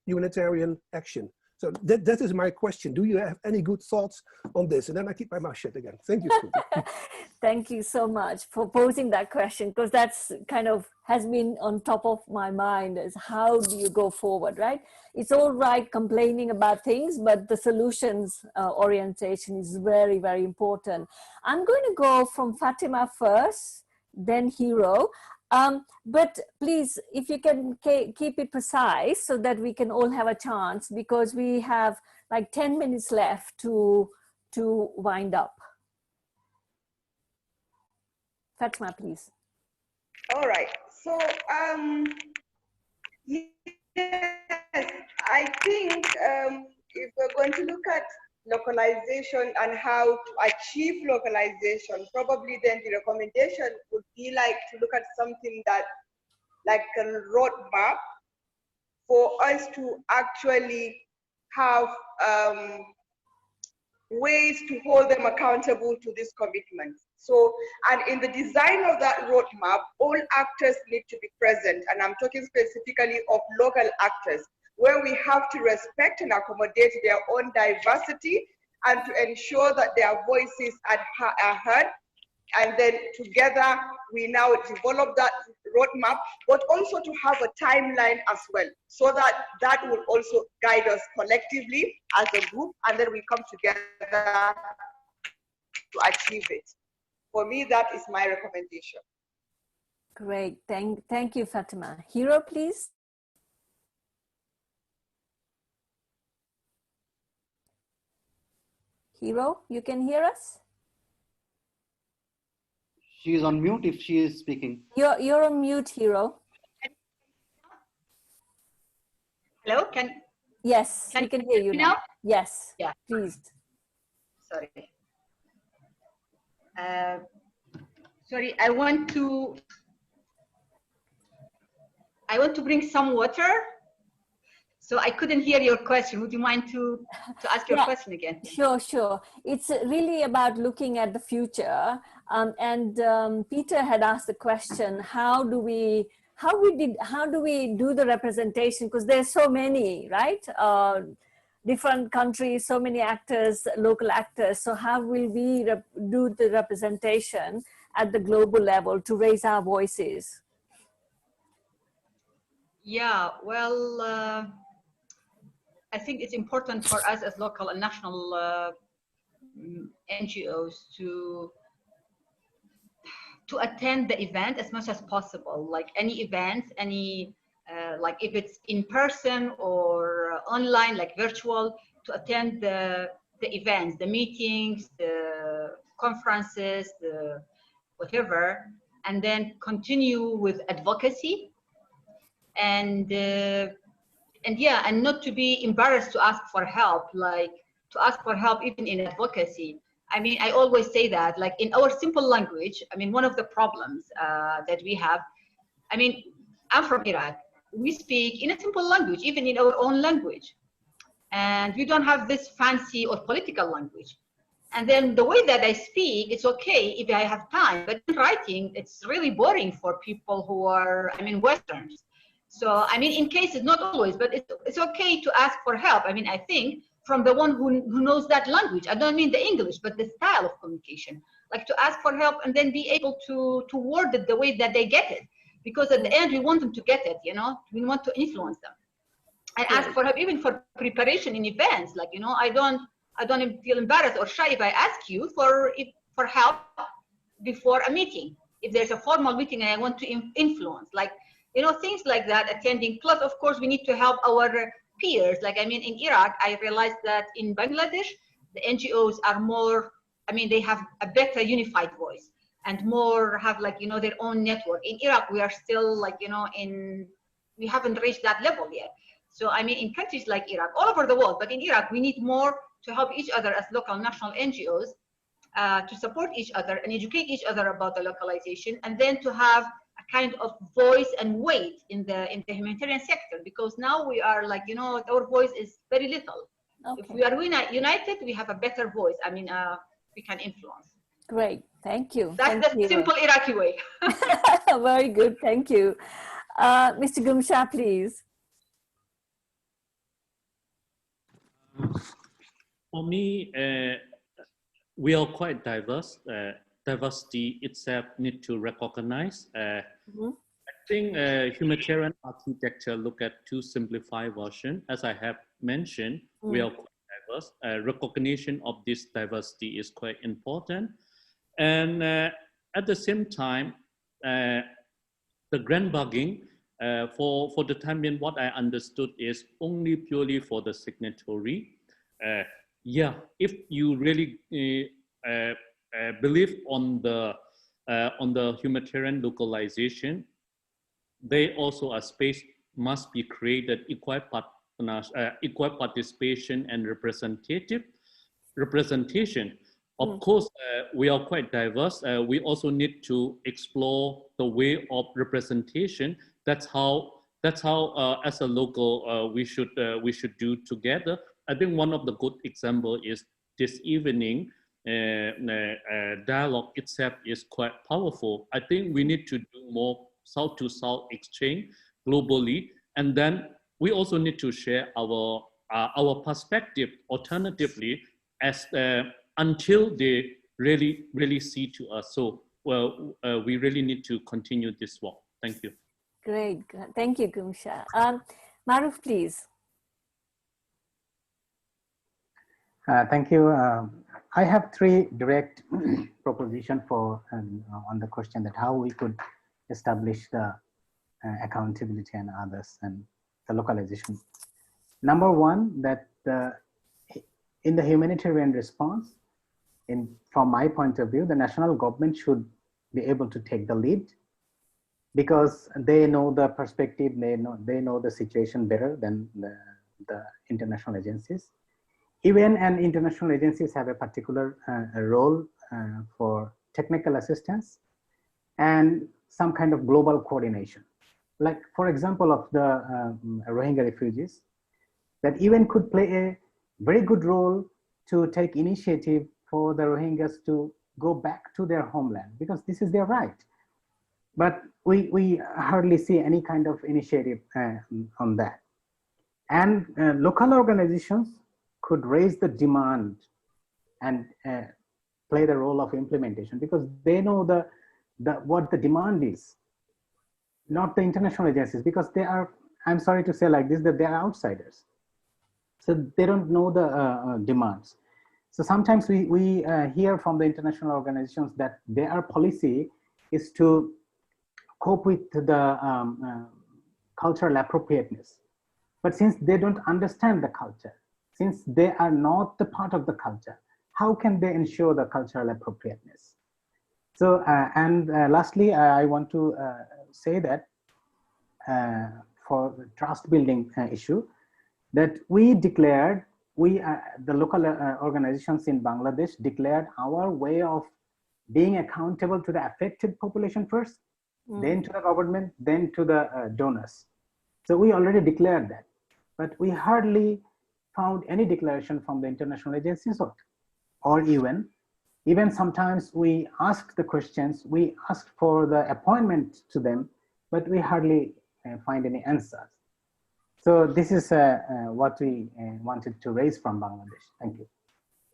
S2: humanitarian action? So that is my question. Do you have any good thoughts on this? And then I keep my mouth shut again. Thank you, Smoothie.
S1: Thank you so much for posing that question, because that's kind of has been on top of my mind, is how do you go forward, right? It's all right complaining about things, but the solutions orientation is very, very important. I'm going to go from Fatima first, then Hero. But please, if you can keep it precise so that we can all have a chance, because we have like 10 minutes left to wind up. Fatima, please.
S5: All right. So, yes, I think if we're going to look at localization and how to achieve localization, probably then the recommendation would be like to look at something that, like a roadmap for us to actually have ways to hold them accountable to this commitment. So, and in the design of that roadmap, all actors need to be present. And I'm talking specifically of local actors, where we have to respect and accommodate their own diversity and to ensure that their voices are heard. And then together, we now develop that roadmap, but also to have a timeline as well, so that that will also guide us collectively as a group, and then we come together to achieve it. For me, that is my recommendation.
S1: Great, thank you, Fatima. Hero, please. Hero, you can hear us?
S4: She is on mute if she is speaking.
S1: You're on mute, Hero.
S7: Hello,
S1: Yes, we can hear you now. Yes,
S7: yeah,
S1: please.
S7: Sorry. Sorry, I want to I want to bring some water. So I couldn't hear your question. Would you mind to ask your question again?
S1: Sure. It's really about looking at the future. Peter had asked the question, how do we do the representation? Because there's so many, right? Different countries, so many actors, local actors. So how will we do the representation at the global level to raise our voices?
S7: Yeah, well, I think it's important for us as local and national NGOs to attend the event as much as possible. Like any event, like if it's in person or online, like virtual, to attend the events, the meetings, the conferences, the whatever, and then continue with advocacy and not to be embarrassed to ask for help, like to ask for help even in advocacy. I mean, I always say that, like in our simple language, I mean, one of the problems that we have, I mean, I'm from Iraq. We speak in a simple language, even in our own language. And we don't have this fancy or political language. And then the way that I speak, it's okay if I have time, but in writing, it's really boring for people who are, I mean, Westerns. So, I mean, in cases, not always, but it's okay to ask for help. I mean, I think from the one who knows that language. I don't mean the English, but the style of communication. Like to ask for help and then be able to word it the way that they get it. Because at the end, we want them to get it, you know? We want to influence them. And ask for help, even for preparation in events. Like, you know, I don't feel embarrassed or shy if I ask you for help before a meeting. If there's a formal meeting and I want to influence, like, you know, things like that, attending. Plus, of course, we need to help our peers. Like, I mean, in Iraq, I realized that in Bangladesh, the NGOs are more, I mean, they have a better unified voice and more have, like, you know, their own network. In Iraq, we are still, like, you know, we haven't reached that level yet. So, I mean, in countries like Iraq, all over the world, but in Iraq, we need more to help each other as local national NGOs to support each other and educate each other about the localization, and then to have a kind of voice and weight in the humanitarian sector, because now we are, like, you know, our voice is very little. Okay. If we are united, we have a better voice. I mean, we can influence.
S1: Great, thank you.
S7: That's the simple Iraqi way.
S1: Very good, thank you. Mr. Gumsha, please.
S8: For me, we are quite diverse. Diversity itself need to recognize. I think humanitarian architecture look at two simplified version. As I have mentioned, we are quite diverse. Recognition of this diversity is quite important. And at the same time, the grant bargaining, for the time being, what I understood is only purely for the signatory. Yeah, if you really believe on the humanitarian localization, they also a space must be created, equal participation and representation. Of course, we are quite diverse. We also need to explore the way of representation. That's how as a local we should do together. I think one of the good example is this evening. Dialogue itself is quite powerful. I think we need to do more South to South exchange globally, and then we also need to share our perspective alternatively as until they really see to us. So we really need to continue this work. Thank you.
S1: Great, thank you, Gumsha. Maruf, please.
S6: Thank you. I have three direct propositions for on the question that how we could establish the accountability and others and the localization. Number one, that in the humanitarian response, from my point of view, the national government should be able to take the lead, because they know the perspective, they know the situation better than the international agencies. UN and international agencies have a particular role for technical assistance and some kind of global coordination. like for example of the Rohingya refugees, that UN could play a very good role to take initiative for the Rohingyas to go back to their homeland, because this is their right. But we hardly see any kind of initiative on that. And local organizations could raise the demand and play the role of implementation, because they know what the demand is, not the international agencies, because they are, I'm sorry to say like this, that they are outsiders. So they don't know the demands. So sometimes we hear from the international organizations that their policy is to cope with the cultural appropriateness. But since they don't understand the culture, since they are not the part of the culture, how can they ensure the cultural appropriateness? So, lastly, I want to say that for the trust building issue, that we declared, the local organizations in Bangladesh declared our way of being accountable to the affected population first, then to the government, then to the donors. So we already declared that, but we hardly found any declaration from the international agencies or UN. Even sometimes we asked the questions, we asked for the appointment to them, but we hardly find any answers. So this is what we wanted to raise from Bangladesh. Thank you.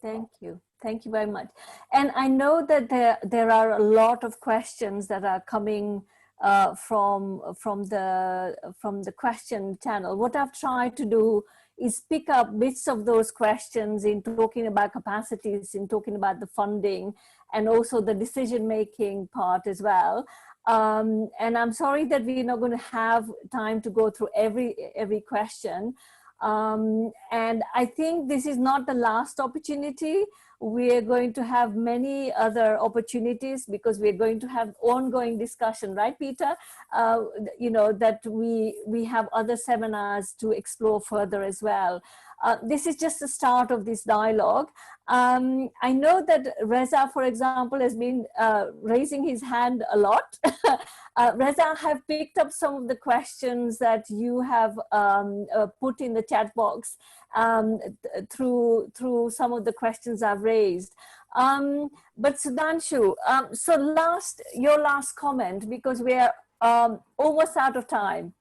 S1: Thank you. Thank you very much. And I know that there are a lot of questions that are coming from the question channel. What I've tried to do is pick up bits of those questions in talking about capacities, in talking about the funding, and also the decision-making part as well. And I'm sorry that we're not going to have time to go through every question. And I think this is not the last opportunity. We're going to have many other opportunities, because we're going to have ongoing discussion, right, Peter? You know, that we have other seminars to explore further as well. This is just the start of this dialogue. I know that Reza, for example, has been raising his hand a lot. Reza, I have picked up some of the questions that you have put in the chat box through some of the questions I've raised. But Sudhanshu, so your last comment, because we are almost out of time.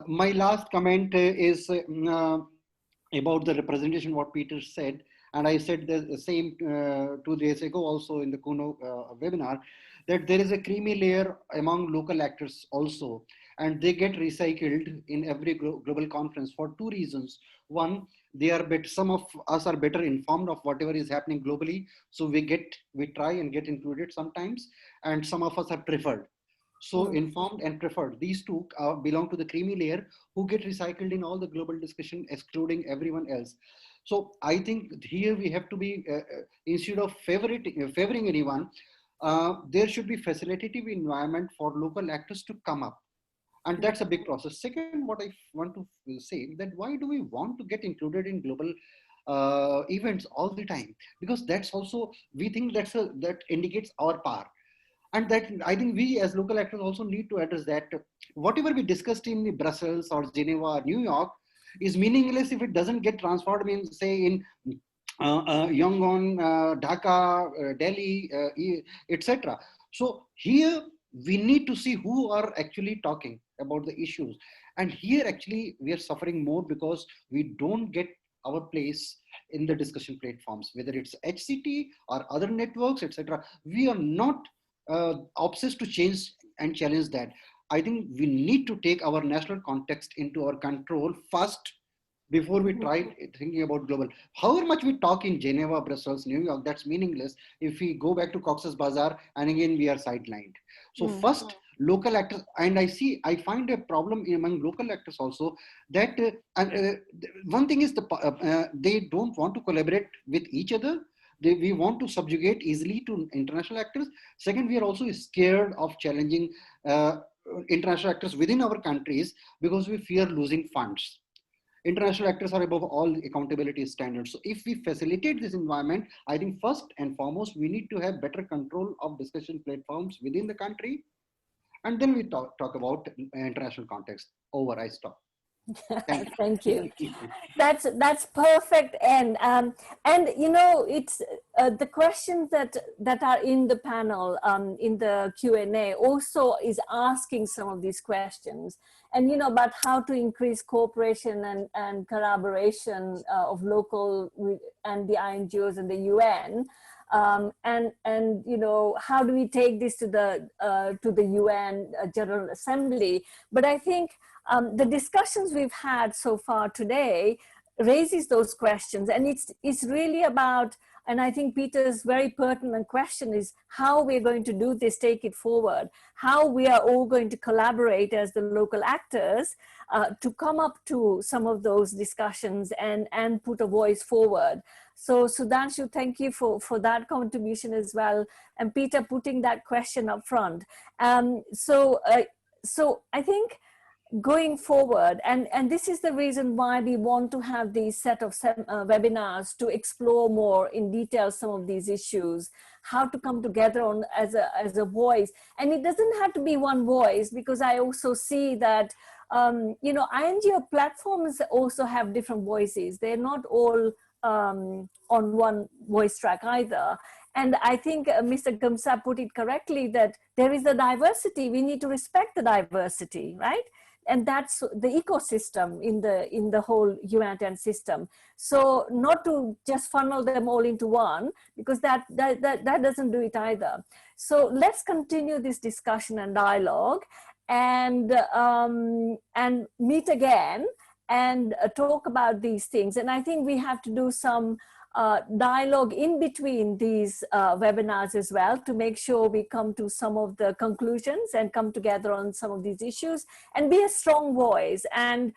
S4: My last comment is about the representation, what Peter said. And I said the same 2 days ago also in the KUNO webinar, that there is a creamy layer among local actors also. And they get recycled in every global conference for 2 reasons. One, they are better, some of us are better informed of whatever is happening globally. So we try and get included sometimes. And some of us are preferred. So informed and preferred, these two belong to the creamy layer who get recycled in all the global discussion, excluding everyone else. So I think here we have to be, instead of favoring anyone, there should be facilitative environment for local actors to come up. And that's a big process. Second, what I want to say, that why do we want to get included in global events all the time? Because that's also, we think that indicates our power. And that I think we as local actors also need to address that whatever we discussed in Brussels or Geneva or New York is meaningless if it doesn't get transformed in, say, in Yangon, Dhaka, Delhi, etc. So here we need to see who are actually talking about the issues. And here actually we are suffering more because we don't get our place in the discussion platforms, whether it's HCT or other networks, etc. We are not obsessed to change and challenge that. I think we need to take our national context into our control first before we try thinking about global. However much we talk in Geneva, Brussels, New York, that's meaningless if we go back to Cox's Bazar and again we are sidelined. So first, local actors, and I find a problem among local actors also that one thing is they don't want to collaborate with each other. We want to subjugate easily to international actors. Second, we are also scared of challenging international actors within our countries because we fear losing funds. international actors are above all accountability standards. So if we facilitate this environment, I think first and foremost, we need to have better control of discussion platforms within the country. And then we talk about international context. Over, I stop.
S1: Thank you. That's perfect. And you know, it's the questions that are in the panel, in the Q&A, also is asking some of these questions, and you know, about how to increase cooperation and collaboration of local and the NGOs and the UN. And you know, how do we take this to the UN General Assembly? But I think the discussions we've had so far today raises those questions, and it's really about, and I think Peter's very pertinent question is how we're going to do this, take it forward, how we are all going to collaborate as the local actors to come up to some of those discussions and put a voice forward. So Sudhanshu, thank you for that contribution as well, and Peter putting that question up front. So I think going forward, and this is the reason why we want to have these set of webinars to explore more in detail some of these issues, how to come together on as a voice. And it doesn't have to be one voice, because I also see that you know, NGO platforms also have different voices. They're not all on one voice track either. And I think Mr. Gupta put it correctly, that there is a diversity. We need to respect the diversity, right? And that's the ecosystem in the whole humanitarian system. So not to just funnel them all into one, because that doesn't do it either. So let's continue this discussion and dialogue, and meet again and talk about these things. And I think we have to do some dialogue in between these webinars as well, to make sure we come to some of the conclusions and come together on some of these issues and be a strong voice. And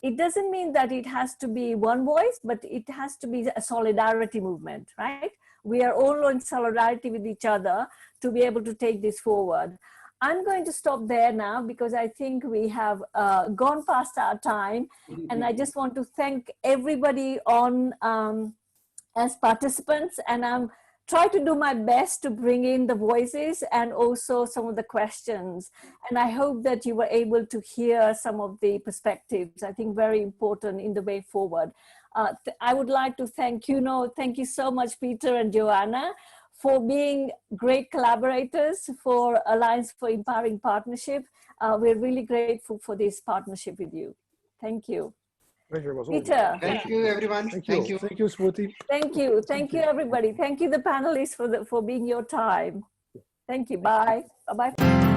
S1: it doesn't mean that it has to be one voice, but it has to be a solidarity movement, right? We are all in solidarity with each other to be able to take this forward. I'm going to stop there now, because I think we have gone past our time, and I just want to thank everybody on as participants, and I'm trying to do my best to bring in the voices and also some of the questions. And I hope that you were able to hear some of the perspectives, I think very important in the way forward. I would like to thank KUNO. Thank you so much, Peter and Joanna, for being great collaborators for Alliance for Empowering Partnership. We're really grateful for this partnership with you. Thank you. Peter.
S4: Thank you, everyone.
S2: Thank you. Thank you, Smriti.
S1: Thank you. Thank you, everybody. Thank you, the panelists, for being your time. Thank you. Bye. Bye-bye.